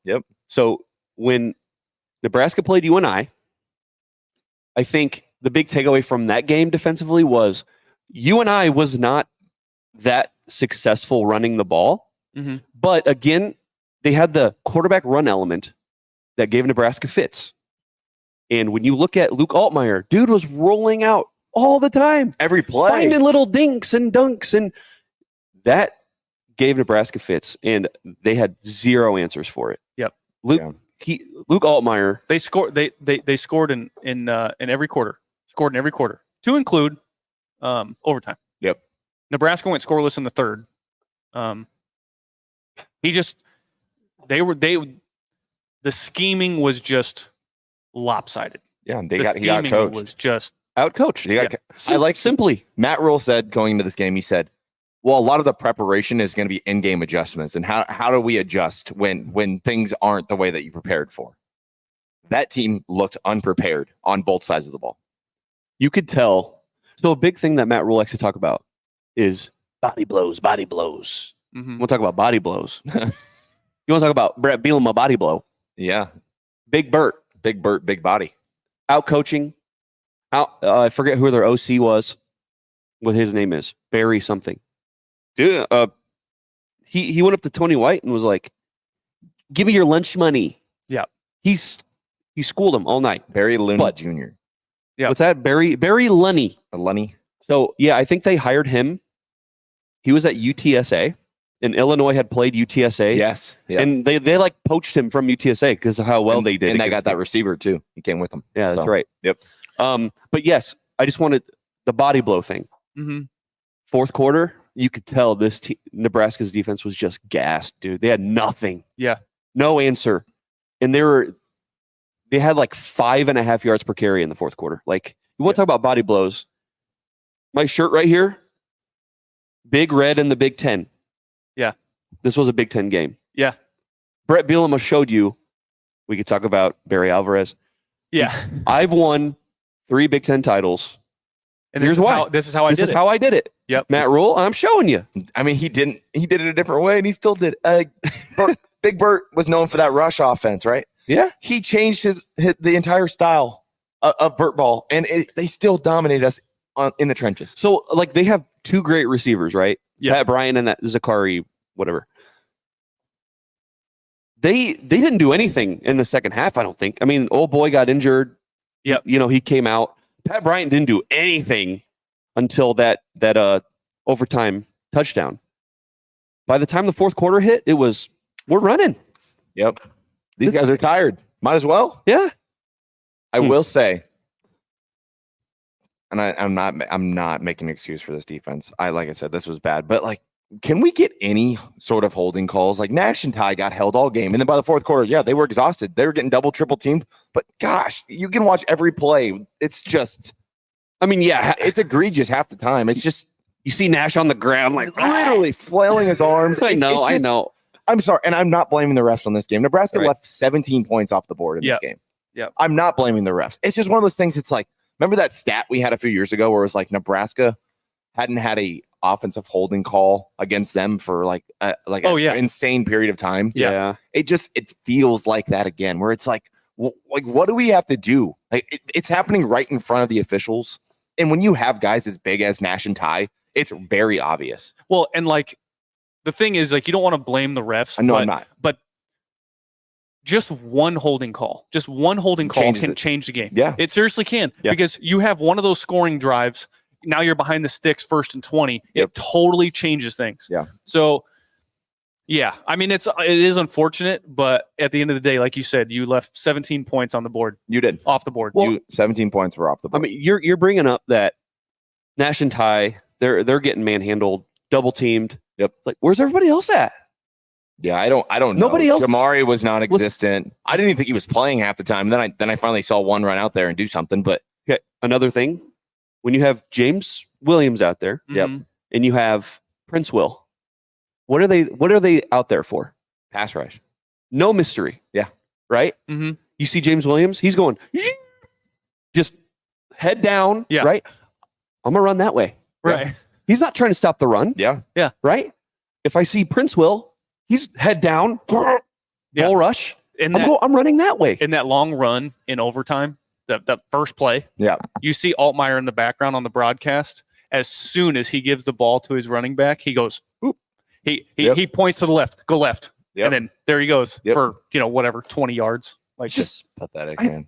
So when Nebraska played UNI, I think the big takeaway from that game defensively was UNI was not that successful running the ball. Mhm. But again, they had the quarterback run element that gave Nebraska fits. And when you look at Luke Altmaier, dude was rolling out all the time, Every play. finding little dinks and dunks, and that gave Nebraska fits, and they had zero answers for it. Yep. Luke Altmaier. They scored. They scored in every quarter. Scored in every quarter, to include overtime. Yep. Nebraska went scoreless in the third. The scheming was just lopsided. Yeah, The he got scheming coached. was just Outcoached. I like simply. Matt Rule said going into this game, he said, well, a lot of the preparation is going to be in-game adjustments. And how do we adjust when things aren't the way that you prepared for? That team looked unprepared on both sides of the ball. You could tell. So a big thing that Matt Rule likes to talk about is body blows, body blows. mhm. We'll talk about body blows. You want to talk about Brett Bielema body blow? Yeah. Big Bert Big Bert, big body. out coaching. I forget who their OC was. What his name is, Barry something. Dude, he went up to Tony White and was like, "Give me your lunch money." Yeah. He schooled him all night. Barry Looney But- Jr. Yeah. What's that? Barry Lunny. Lunny. So yeah, I think they hired him. He was at UTSA, and Illinois had played UTSA. Yes. Yeah. And they like poached him from UTSA because of how well they did. And they against got that him. receiver too. He came with them. Yeah, that's So, right. Yep. But yes, I just wanted the body blow thing. Mhm. Fourth quarter, you could tell this Nebraska's defense was just gassed, dude. They had nothing. Yeah. No answer. And they had like 5.5 yards per carry in the fourth quarter. Like, you want to talk about body blows? My shirt right here, Big Red in the Big Ten. Yeah. This was a Big Ten game. Yeah. Brett Bielema showed you. We could talk about Barry Alvarez. Yeah. I've won 3 Big Ten titles. And Here's why. This is how I This did is it. how I did it. Yep. Matt Rule, I'm showing you. I mean, he did it a different way, and he still did. Big Bert was known for that rush offense, right? Yeah. He changed the entire style of Bert ball, and they still dominated us in the trenches. So, like, they have 2 great receivers, right? Yeah. Pat Bryant and that Zachary, whatever. They didn't do anything in the second half, I don't think. I mean, old boy got injured. Yep. He came out. Pat Bryant didn't do anything until that overtime touchdown. By the time the fourth quarter hit, we're running. Yep. These guys are tired. Might as well. Yeah. I will say, and I'm not making an excuse for this defense. Like I said, this was bad, but like, can we get any sort of holding calls? Like Nash and Ty got held all game, and then by the fourth quarter, yeah, they were exhausted. They were getting double, triple teamed. But gosh, you can watch every play. It's just, I mean, yeah, it's egregious half the time. It's just you see Nash on the ground, like literally flailing his arms. I know. I'm sorry, and I'm not blaming the refs on this game. Nebraska Right. left 17 points off the board in this game. Yep. I'm not blaming the refs. It's just one of those things. It's like, remember that stat we had a few years ago where it was like Nebraska hadn't had a offensive holding call against them for like an insane period of time. Yeah. It feels like that again, where it's like what do we have to do? Like it's happening right in front of the officials, and when you have guys as big as Nash and Ty, it's very obvious. Well, and like the thing is, like, you don't want to blame the refs. No, I'm not. But just one holding call Changes can it. change the game. Yeah. It seriously can. Yeah. Because you have one of those scoring drives. Now you're behind the sticks, 1st and 20. Yep. It totally changes things. Yeah. So, yeah, I mean, it is unfortunate, but at the end of the day, like you said, you left 17 points on the board, You did. off the board. Well, 17 points were off the I board. mean, you're bringing up that Nash and Ty, they're getting manhandled, double teamed. Yep. Like, where's everybody else at? Yeah, I don't Nobody know. else- Jamari was non-existent. I didn't even think he was playing half the time. Then I finally saw one run out there and do something. But Okay, another thing, when you have James Williams out there, Mhm. and you have Prince Will, what are they out there for? pass rush. No mystery. Yeah. Right? Mhm. You see James Williams, he's going just head down, Yeah. right? I'm gonna run that way. Right. He's not trying to stop the run, Yeah. right? If I see Prince Will, he's head down, Yeah. bull rush. And I'm running that way. in that long run in overtime, that first play, Yeah. you see Altmaier in the background on the broadcast. As soon as he gives the ball to his running back, he goes, oop. He points to the left, go left. Yep. And then there he goes Yep. for, whatever, 20 yards. Like, Just Pathetic, I- man.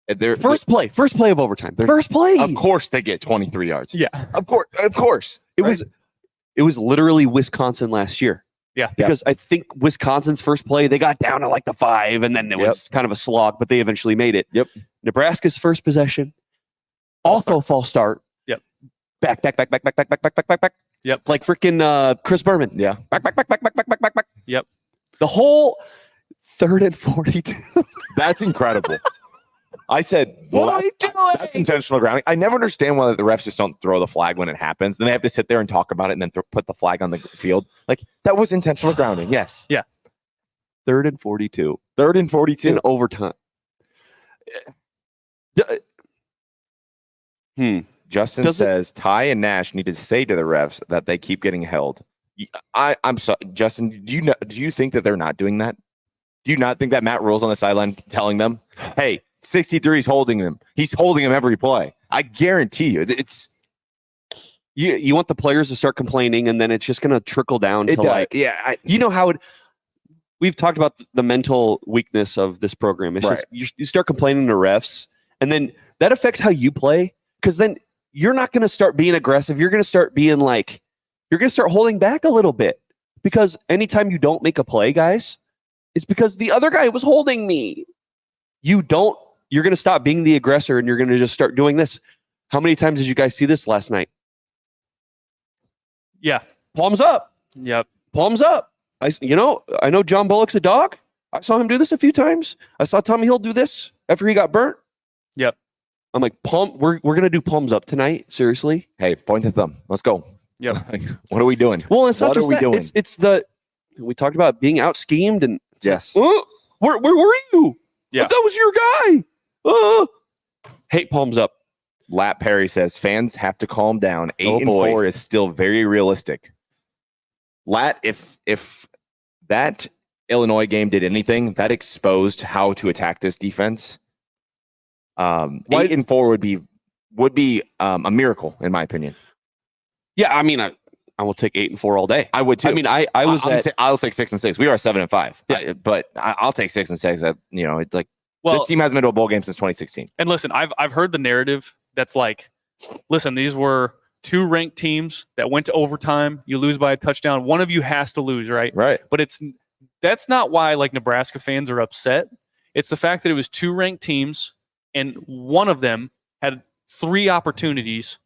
They're First play of overtime. First play. Of course, they get 23 yards. Yeah. Of course. It was literally Wisconsin last year. Yeah. Because I think Wisconsin's first play, they got down to like the 5, and then it was kind of a slog, but they eventually made it. Yep. Nebraska's first possession, also false start. Yep. Back. Yep. Like freaking Chris Berman. Yeah. Back. Yep. The whole 3rd and 42. That's incredible. I said, What are you doing? That's intentional grounding. I never understand why the refs just don't throw the flag when it happens. Then they have to sit there and talk about it and then put the flag on the field. Like, that was intentional grounding. Yes. Yeah. 3rd and 42. 3rd and 42. In overtime. Justin says Ty and Nash need to say to the refs that they keep getting held. I'm sorry, Justin. Do you think that they're not doing that? Do you not think that Matt Rule's on the sideline telling them, "Hey, 63 is holding him. He's holding him every play." I guarantee you, it's you want the players to start complaining, and then it's just going to trickle down to like, you know how it. We've talked about the mental weakness of this program. It's just you start complaining to refs, and then that affects how you play, because then you're not going to start being aggressive. You're going to start being like, you're going to start holding back a little bit, because anytime you don't make a play, guys, it's because the other guy was holding me. You're going to stop being the aggressor, and you're going to just start doing this. How many times did you guys see this last night? Yeah. Palms up. Yep. Palms up. I know John Bullock's a dog. I saw him do this a few times. I saw Tommy Hill do this after he got burnt. Yep. I'm like, we're gonna do palms up tonight. Seriously. Hey, point the thumb. Let's go. Yep. Like, what are we doing? Well, it's not what just are we that. doing? It's we talked about being out schemed, and Yes. Where were you? Yeah. That was your guy. Hate palms up. Lat Perry says fans have to calm down. 8-4 is still very realistic. Lat, if that Illinois game did anything, that exposed how to attack this defense. 8-4 would be a miracle in my opinion. Yeah, I mean, I will take 8-4 all day. I would too. I mean, I'll take 6-6. We are 7-5. Yeah. But I'll take 6-6. It's like, Well, this team hasn't been to a bowl game since 2016. and listen, I've heard the narrative that's like, listen, these were 2 ranked teams that went to overtime. You lose by a touchdown. One of you has to lose, right? Right. But that's not why like Nebraska fans are upset. It's the fact that it was 2 ranked teams, and one of them had 3 opportunities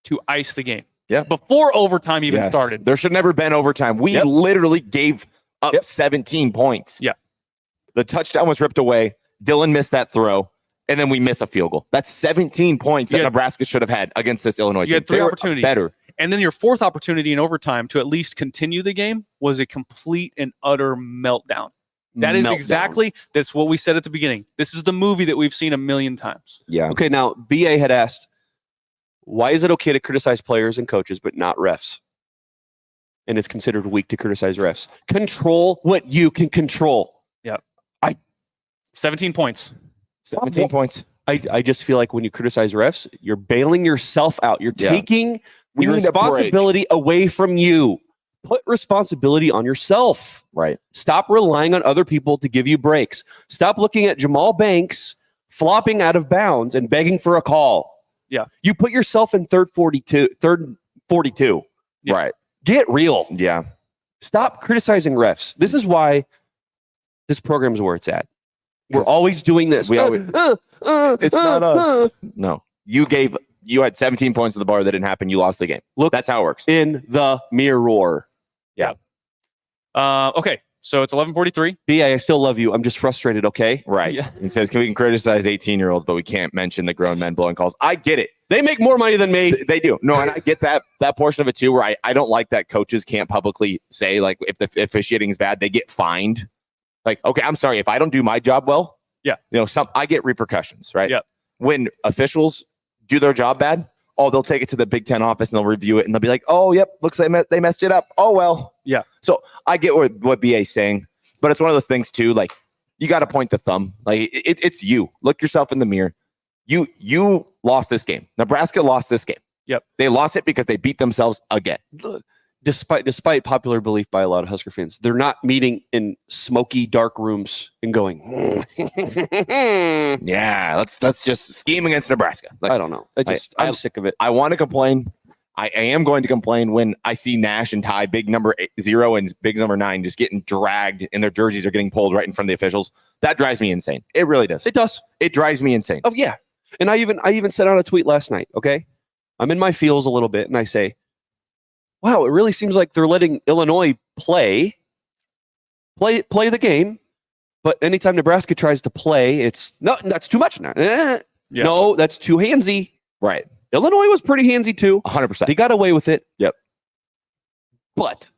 to ice the game. Yeah. Before overtime even started. There should never been overtime. We literally gave up 17 points. Yeah. The touchdown was ripped away. Dylan missed that throw, and then we miss a field goal. That's 17 points that Nebraska should have had against this Illinois team. You had 3 opportunities. Better. And then your 4th opportunity in overtime to at least continue the game was a complete and utter meltdown. That's what we said at the beginning. This is the movie that we've seen a million times. Yeah. Okay, now BA had asked, why is it okay to criticize players and coaches but not refs? And it's considered weak to criticize refs. Control what you can control. 17 points. 17 points. I just feel like when you criticize refs, you're bailing yourself out. You're taking We the need a break. responsibility away from you. Put responsibility on yourself. Right. Stop relying on other people to give you breaks. Stop looking at Jamal Banks flopping out of bounds and begging for a call. Yeah. You put yourself in third 42. Yeah. Right. Get real. Yeah. Stop criticizing refs. This is why this program's where it's at. We're always doing this. It's not us. No. You had 17 points at the bar that didn't happen. You lost the game. Look, that's how it works. In the mirror. Yeah. Okay. So it's 11:43. BA, I still love you. I'm just frustrated, okay? Right. Yeah. It says, we can criticize 18-year-olds, but we can't mention the grown men blowing calls. I get it. They make more money than me. They do. No, and I get that portion of it too, where I don't like that coaches can't publicly say, like, if the officiating is bad, they get fined. Like, okay, I'm sorry. If I don't do my job well, I get repercussions, right? Yeah. When officials do their job bad, they'll take it to the Big Ten office and they'll review it and they'll be like, oh, yep, looks like they messed it up. Oh, well. Yeah. So I get what BA's saying, but it's one of those things too, like, you got to point the thumb. Like, it's you. Look yourself in the mirror. You lost this game. Nebraska lost this game. Yep. They lost it because they beat themselves again. despite popular belief by a lot of Husker fans, they're not meeting in smoky, dark rooms and going, Yeah, let's just scheme against Nebraska. Like, I don't know. I'm sick of it. I want to complain. I am going to complain when I see Nash and Ty, big number 0 and big number 9, just getting dragged and their jerseys are getting pulled right in front of the officials. That drives me insane. It really does. It does. It drives me insane. Oh yeah. And I even sent out a tweet last night. Okay, I'm in my feels a little bit, and I say, "Wow, it really seems like they're letting Illinois play the game, but anytime Nebraska tries to play, it's no, that's too much now. No, that's too handsy. Right. Illinois was pretty handsy too. 100%. They got away with it. Yep. But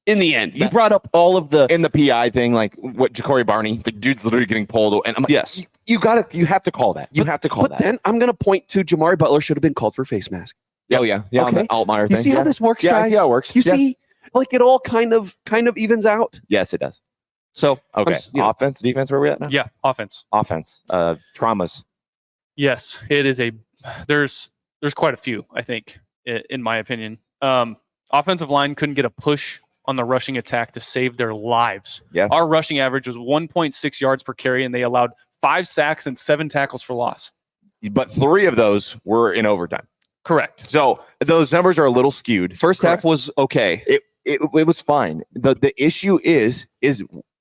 in the end, you brought up all of the in the PI thing, like what Ja'Cory Barney, the dude's literally getting pulled, and I'm like, yes, you have to call that. You have to call that. But then I'm gonna point to Jamari Butler should have been called for face mask. Oh yeah, Okay. On the Altmaier thing. You see how this works, Yeah, guys? I see how it works. You see, like it all kind of evens out. Yes, it does. So Okay, offense, defense, where are we at now? Yeah, offense. Offense. Traumas. Yes, it is there's quite a few, I think, in my opinion. Offensive line couldn't get a push on the rushing attack to save their lives. Yeah. Our rushing average was 1.6 yards per carry, and they allowed 5 sacks and 7 tackles for loss. But 3 of those were in overtime. Correct. So those numbers are a little skewed. First half was okay. It was fine. The issue is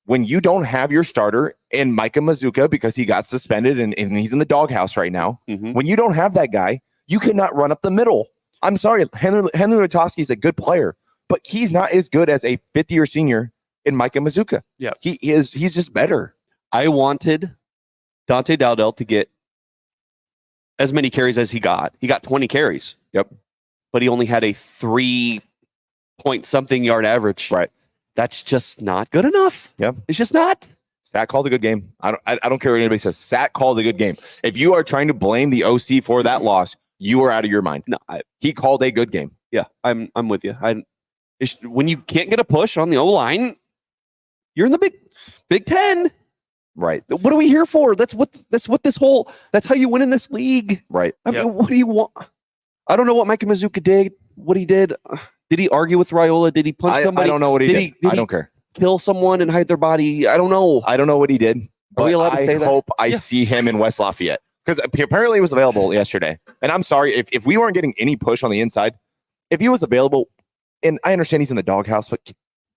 when you don't have your starter in Micah Mazuka because he got suspended and he's in the doghouse right now. Mm-hmm. When you don't have that guy, you cannot run up the middle. I'm sorry, Henry Lutovsky is a good player, but he's not as good as a 50-year senior in Micah Mazuka. Yeah, he's just better. I wanted Dante Dowdell to get as many carries as he got. He got 20 carries. Yep. But he only had a 3-point-something yard average. Right. That's just not good enough. Yep. It's just not. Sat called a good game. I don't care what anybody says. Sat called a good game. If you are trying to blame the OC for that loss, you are out of your mind. No, he called a good game. Yeah, I'm with you. When you can't get a push on the O-line, you're in the Big Ten. Right. What are we here for? That's how you win in this league. Right. I mean, what do you want? I don't know what Micah Mazuka did. What he did. Did he argue with Raiola? Did he punch somebody? I don't know what he did. I don't care. Kill someone and hide their body? I don't know. I don't know what he did. Are we allowed to say that? I hope I see him in West Lafayette because apparently it was available yesterday. And I'm sorry if we weren't getting any push on the inside, if he was available, and I understand he's in the doghouse, but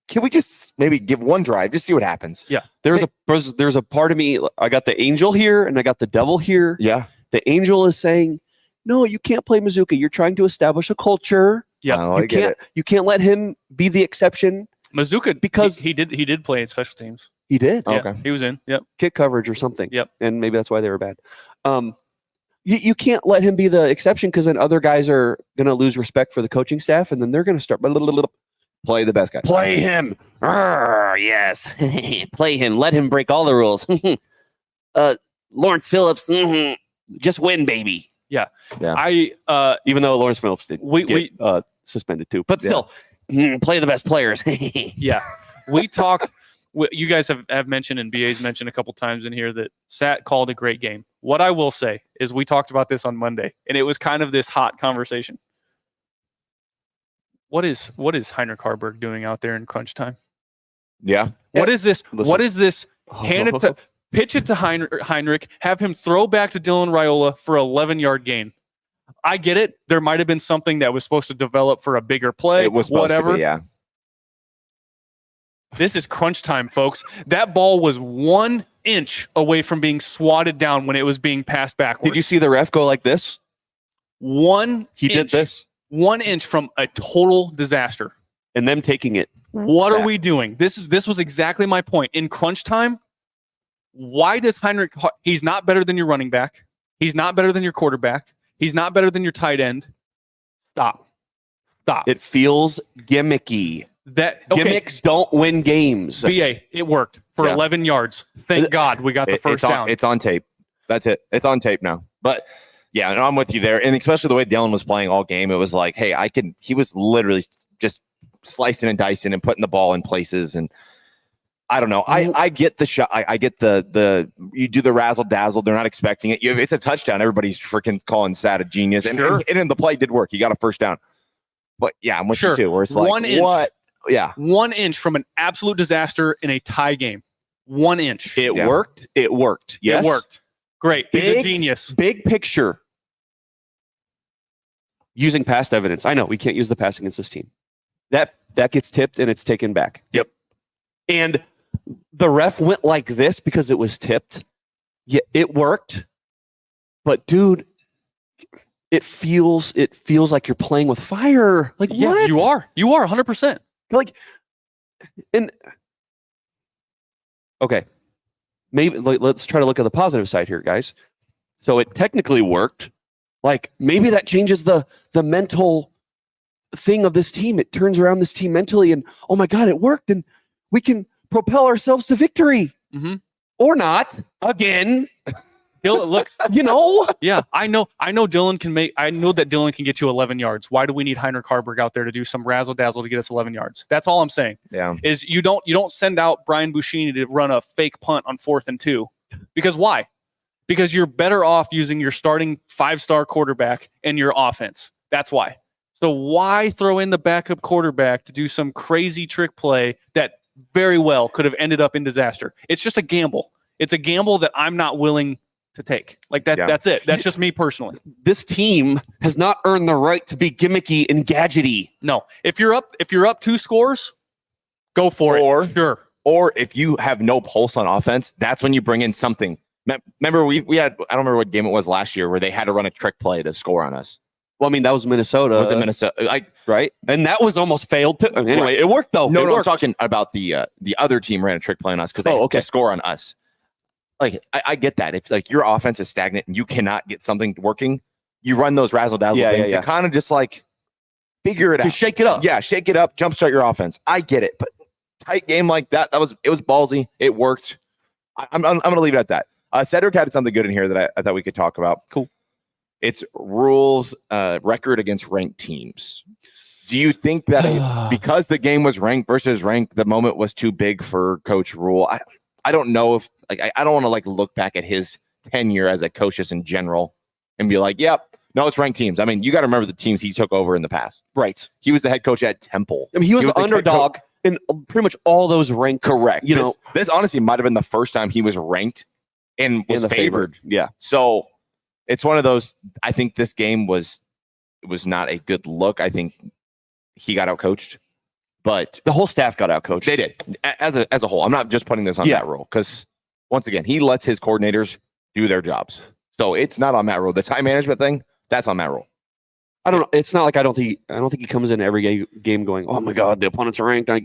can we just maybe give one drive, just see what happens? Yeah. There's a part of me. I got the angel here and I got the devil here. Yeah. The angel is saying, no, you can't play Mazuka. You're trying to establish a culture. Yeah. You can't let him be the exception. Mazuka, because he did play in special teams. He did. Yeah, okay. He was in. Yep. Kick coverage or something. Yep. And maybe that's why they were bad. You can't let him be the exception because then other guys are going to lose respect for the coaching staff and then they're going to start Play the best guy. Play him. Yes. Play him. Let him break all the rules. Lawrence Phillips. Just win, baby. Yeah. Even though Lawrence Phillips did get suspended too, but still, play the best players. Yeah. We talked. You guys have mentioned, and BA's mentioned a couple times in here that Sat called a great game. What I will say is we talked about this on Monday, and it was kind of this hot conversation. What is Heinrich Haarberg doing out there in crunch time? Yeah. What is this? Listen. What is this? Pitch it to Heinrich, have him throw back to Dylan Raiola for 11-yard gain. I get it. There might have been something that was supposed to develop for a bigger play. It was whatever. Yeah. This is crunch time, folks. That ball was 1 inch away from being swatted down when it was being passed backwards. Did you see the ref go like this? He did this. 1 inch from a total disaster. And them taking it. What are we doing? This was exactly my point. In crunch time, why does Heinrich... He's not better than your running back. He's not better than your quarterback. He's not better than your tight end. Stop. It feels gimmicky. Gimmicks don't win games. BA, it worked for 11 yards. Thank God we got the first down. It's on tape. That's it. It's on tape now. But yeah, and I'm with you there. And especially the way Dylan was playing all game, it was like, hey, he was literally just slicing and dicing and putting the ball in places. And I don't know. I get the shot. I get the you do the razzle dazzle. They're not expecting it. It's a touchdown. Everybody's freaking calling Sat a genius. And then the play did work. He got a first down. but yeah, I'm with Sure. you too. Where it's like, 1 inch. what? Yeah, 1 inch from an absolute disaster in a tie game. 1 inch. It worked. It worked. Yes. It worked. Great. He's a Big- genius. Big picture. Using past evidence. I know we can't use the pass against this team. That gets tipped and it's taken back. Yep. And the ref went like this because it was tipped. Yeah, it worked. But dude, it feels like you're playing with fire. Like Yeah, what? you are. You are 100%. Like, and okay, maybe let's try to look at the positive side here, guys. So it technically worked. Like maybe that changes the mental thing of this team. It turns around this team mentally, and oh my God, it worked, and we can propel ourselves to victory, or not again. Look, yeah, I know Dylan can make. I know that Dylan can get you 11 yards. Why do we need Heinrich Harburg out there to do some razzle dazzle to get us 11 yards? That's all I'm saying. yeah. Is you don't send out Brian Buschini to run a fake punt on 4th and 2, because why? Because you're better off using your starting 5-star quarterback and your offense. That's why. So why throw in the backup quarterback to do some crazy trick play that very well could have ended up in disaster? It's just a gamble. It's a gamble that I'm not willing to take. Like that. Yeah. That's it. That's just me personally. This team has not earned the right to be gimmicky and gadgety. No. If you're up 2 scores, go for it. Sure. Or if you have no pulse on offense, that's when you bring in something. Remember, we had, I don't remember what game it was last year where they had to run a trick play to score on us. Well, I mean, that was Minnesota. Was it Minnesota? Right? And that was almost failed too. Anyway, Right. It worked though. No, It I'm worked. talking about the other team ran a trick play on us because they had to score on us. Like, I get that. If like your offense is stagnant and you cannot get something working, you run those razzle dazzle things to kind of just like figure it out. To shake it up. Yeah, shake it up, jumpstart your offense. I get it, but tight game like that, it was ballsy. It worked. I'm gonna leave it at that. Cedric had something good in here that I thought we could talk about. Cool. It's rules record against ranked teams. Do you think that because the game was ranked versus ranked, the moment was too big for Coach Rule? I don't know if like I don't want to like look back at his tenure as a coach just in general and be like, yep, no, it's ranked teams. I mean, you got to remember the teams he took over in the past. Right. He was the head coach at Temple. I mean, he was the underdog in pretty much all those ranked. Correct. You know, this honestly might have been the first time he was ranked and was favored. Yeah. So it's one of those. I think this game was not a good look. I think he got outcoached, but the whole staff got outcoached. they did as a whole. I'm not just putting this on Matt Rule because once again, he lets his coordinators do their jobs. So it's not on Matt Rule. The time management thing, that's on Matt Rule. I don't know. It's not like I don't think he comes in every game going, oh my God, the opponents are ranked. I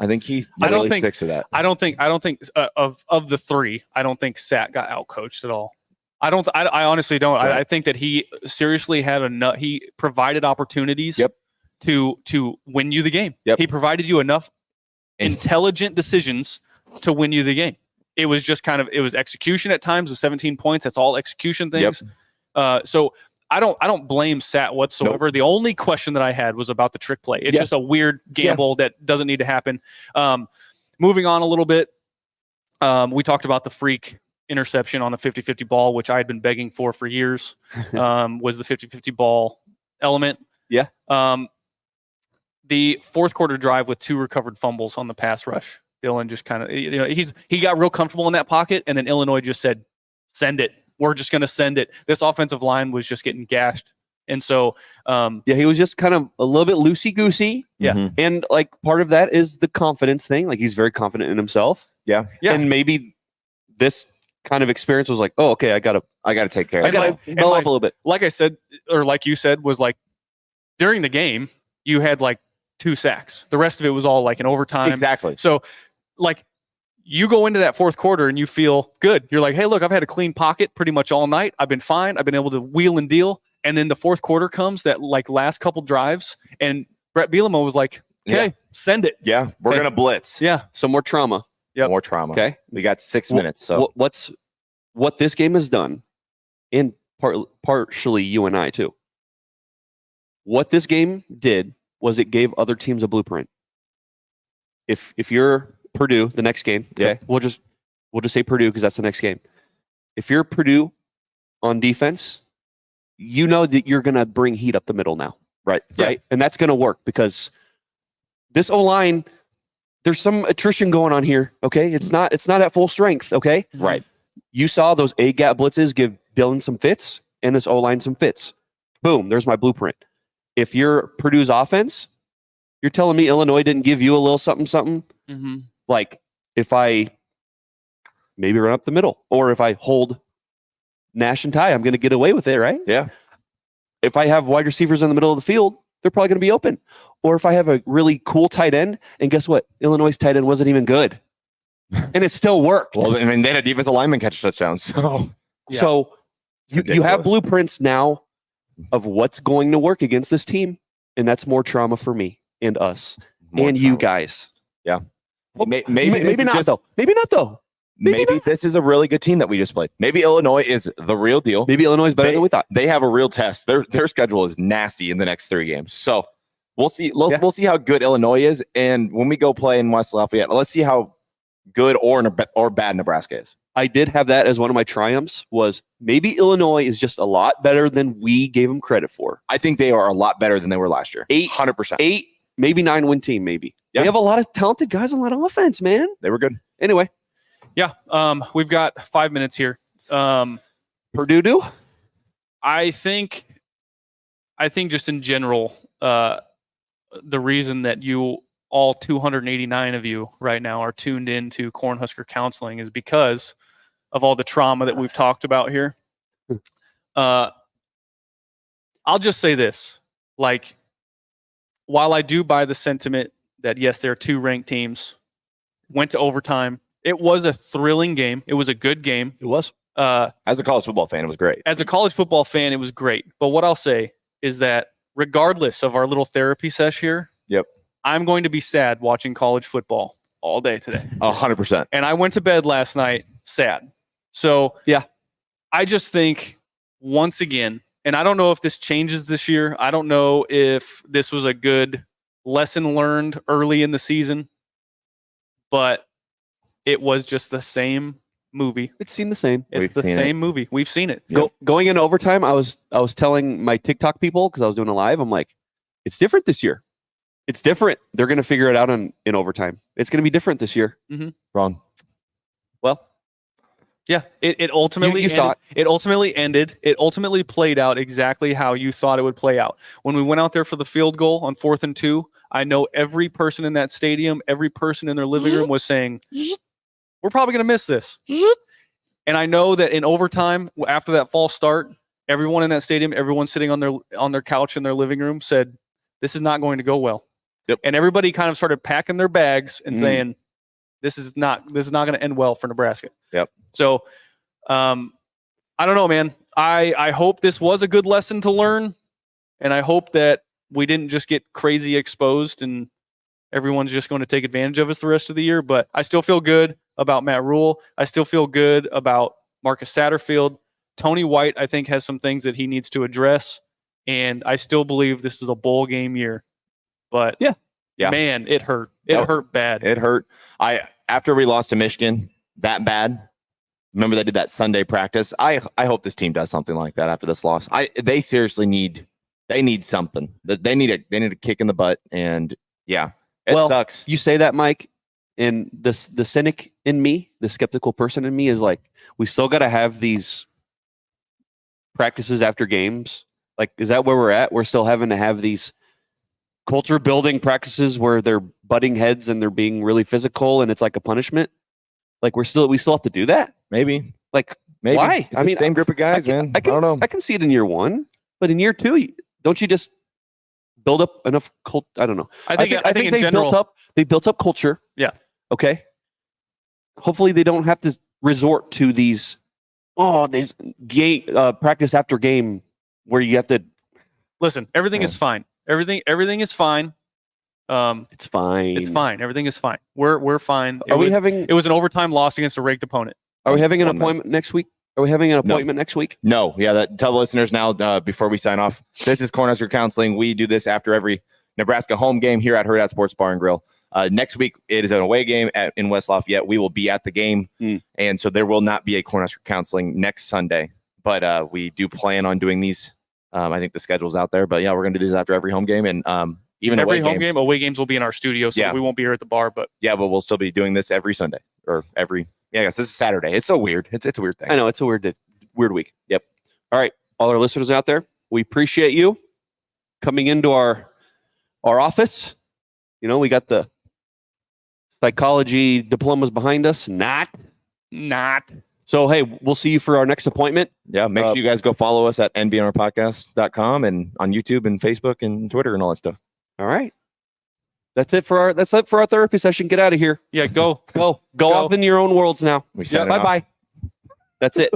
think he sticks to that. I don't think of the 3, I don't think Sat got outcoached at all. I honestly don't. Right. I think that he seriously had he provided opportunities to win you the game. Yep. He provided you enough intelligent decisions to win you the game. It was just it was execution at times with 17 points. That's all execution things. Yep. So I don't blame Sat whatsoever. Nope. The only question that I had was about the trick play. It's just a weird gamble that doesn't need to happen. Moving on a little bit, we talked about the freak interception on the 50-50 ball, which I had been begging for years, was the 50-50 ball element. Yeah. The fourth quarter drive with 2 recovered fumbles on the pass rush. Dylan just he got real comfortable in that pocket, and then Illinois just said, send it. We're just going to send it. This offensive line was just getting gashed. And so, he was just kind of a little bit loosey-goosey. Yeah. Mm-hmm. And like part of that is the confidence thing. Like he's very confident in himself. Yeah. And maybe this kind of experience was like, oh, okay, I gotta take care of it. I gotta blow up a little bit. Like I said, or like you said, was like during the game, you had like 2 sacks. The rest of it was all like in overtime. Exactly. So like you go into that fourth quarter and you feel good. You're like, hey, look, I've had a clean pocket pretty much all night. I've been fine. I've been able to wheel and deal. And then the fourth quarter comes, that like last couple drives, and Brett Bielema was like, okay, send it. Yeah, we're going to blitz. Yeah. Some more trauma. Yep. More trauma. Okay. We got 6 minutes. So what this game has done, and partially you and I too, what this game did was it gave other teams a blueprint. If you're Purdue, the next game, okay, we'll just say Purdue because that's the next game. If you're Purdue on defense, you know that you're going to bring heat up the middle now. Right. Yeah. Right. And that's going to work because this O-line, there's some attrition going on here. Okay. It's not at full strength. Okay. Right. You saw those A-gap blitzes give Dylan some fits and this O-line some fits. Boom. There's my blueprint. If you're Purdue's offense, you're telling me Illinois didn't give you a little something? Mm-hmm. Like if I maybe run up the middle or if I hold Nash and Ty, I'm going to get away with it, right? Yeah. If I have wide receivers in the middle of the field, they're probably going to be open. Or if I have a really cool tight end, and guess what? Illinois' tight end wasn't even good. And it still worked. Well, I mean, they had a defensive lineman catch touchdowns. So, Yeah. So you have ridiculous. blueprints now of what's going to work against this team. And that's more trauma for me and us More and you trauma. guys. Yeah. Well, Maybe maybe this is not, just- though. Maybe not, though. Maybe this is a really good team that we just played. Maybe Illinois is the real deal. Maybe Illinois is better than we thought. They have a real test. Their schedule is nasty in the next 3 games. So we'll see. We'll see how good Illinois is, and when we go play in West Lafayette, let's see how good or bad Nebraska is. I did have that as one of my triumphs was maybe Illinois is just a lot better than we gave them credit for. I think they are a lot better than they were last year. 100%. 8, maybe 9 win team, maybe. Yeah. They have a lot of talented guys on that offense, man. They were good. Anyway, Yeah. We've got 5 minutes here. Purdue do? I think just in general, the reason that you all 289 of you right now are tuned in to Cornhusker Counseling is because of all the trauma that we've talked about here. I'll just say this. Like, while I do buy the sentiment that, yes, there are 2 ranked teams, went to overtime. It was a thrilling game. It was a good game. It was. As a college football fan, it was great. As a college football fan, it was great. But what I'll say is that regardless of our little therapy sesh here, Yep. I'm going to be sad watching college football all day today. 100%. And I went to bed last night sad. So Yeah. I just think once again, and I don't know if this changes this year. I don't know if this was a good lesson learned early in the season, but it was just the same movie. It seemed the same. It's We've the seen same movie. We've seen it. Yep. Going into overtime, I was telling my TikTok people because I was doing a live. I'm like, it's different this year. It's different. They're going to figure it out in overtime. It's going to be different this year. Wrong. Well, Yeah, it ultimately You ended, thought- it ultimately ended. It ultimately played out exactly how you thought it would play out. When we went out there for the field goal on 4th and 2, I know every person in that stadium, every person in their living room was saying, "We're probably going to miss this." And I know that in overtime, after that false start, everyone in that stadium, everyone sitting on their couch in their living room said, "This is not going to go well." Yep. And everybody kind of started packing their bags and Mhm. saying, "This is not going to end well for Nebraska." Yep. So, I don't know, man. I hope this was a good lesson to learn, and I hope that we didn't just get crazy exposed and everyone's just going to take advantage of us the rest of the year. But I still feel good about Matt Rule. I still feel good about Marcus Satterfield. Tony White, I think, has some things that he needs to address, and I still believe this is a bowl game year. But Yeah. man, it hurt. It Yep. hurt bad. It hurt. After we lost to Michigan that bad, remember they did that Sunday practice. I hope this team does something like that after this loss. They seriously need something. They need a kick in the butt, and yeah, it Well, sucks. you say that, Mike, and the cynic in me, the skeptical person in me is like, we still got to have these practices after games. Like, is that where we're at? We're still having to have these culture building practices where they're butting heads and they're being really physical and it's like a punishment. Like we still have to do that. Maybe. Like, Maybe. why? It's the same group of guys, man. I don't know. I can see it in year 1, but in year 2, don't you just build up enough I don't know. I think in they general, built up culture. Yeah. Okay. Hopefully they don't have to resort to these game practice after game where you have to. listen, everything is fine. Everything is fine. It's fine. It's fine. Everything is fine. We're fine. It was an overtime loss against a ranked opponent. Are we having an One appointment next week? Are we having an appointment next week? No, yeah. Tell the listeners now before we sign off. This is Cornhusker Counseling. We do this after every Nebraska home game here at Hurrdat Sports Bar and Grill. Next week it is an away game in West Lafayette. We will be at the game, and so there will not be a Cornhusker Counseling next Sunday. But we do plan on doing these I think the schedule's out there, but yeah, we're going to do this after every home game, and even Every away home games. game, away games will be in our studio, so Yeah. we won't be here at the bar. But Yeah, but we'll still be doing this every Sunday or every. Yeah, I guess this is Saturday. It's so weird. It's a weird thing. I know it's a weird week. Yep. All right, all our listeners out there, we appreciate you coming into our office. You know, we got the psychology diplomas behind us. Not. So hey, we'll see you for our next appointment. Yeah, make sure you guys go follow us at nbnrpodcast.com and on YouTube and Facebook and Twitter and all that stuff. All right. That's it for our therapy session. Get out of here. yeah, go. Go off in your own worlds now. We signing Bye off? bye. That's it.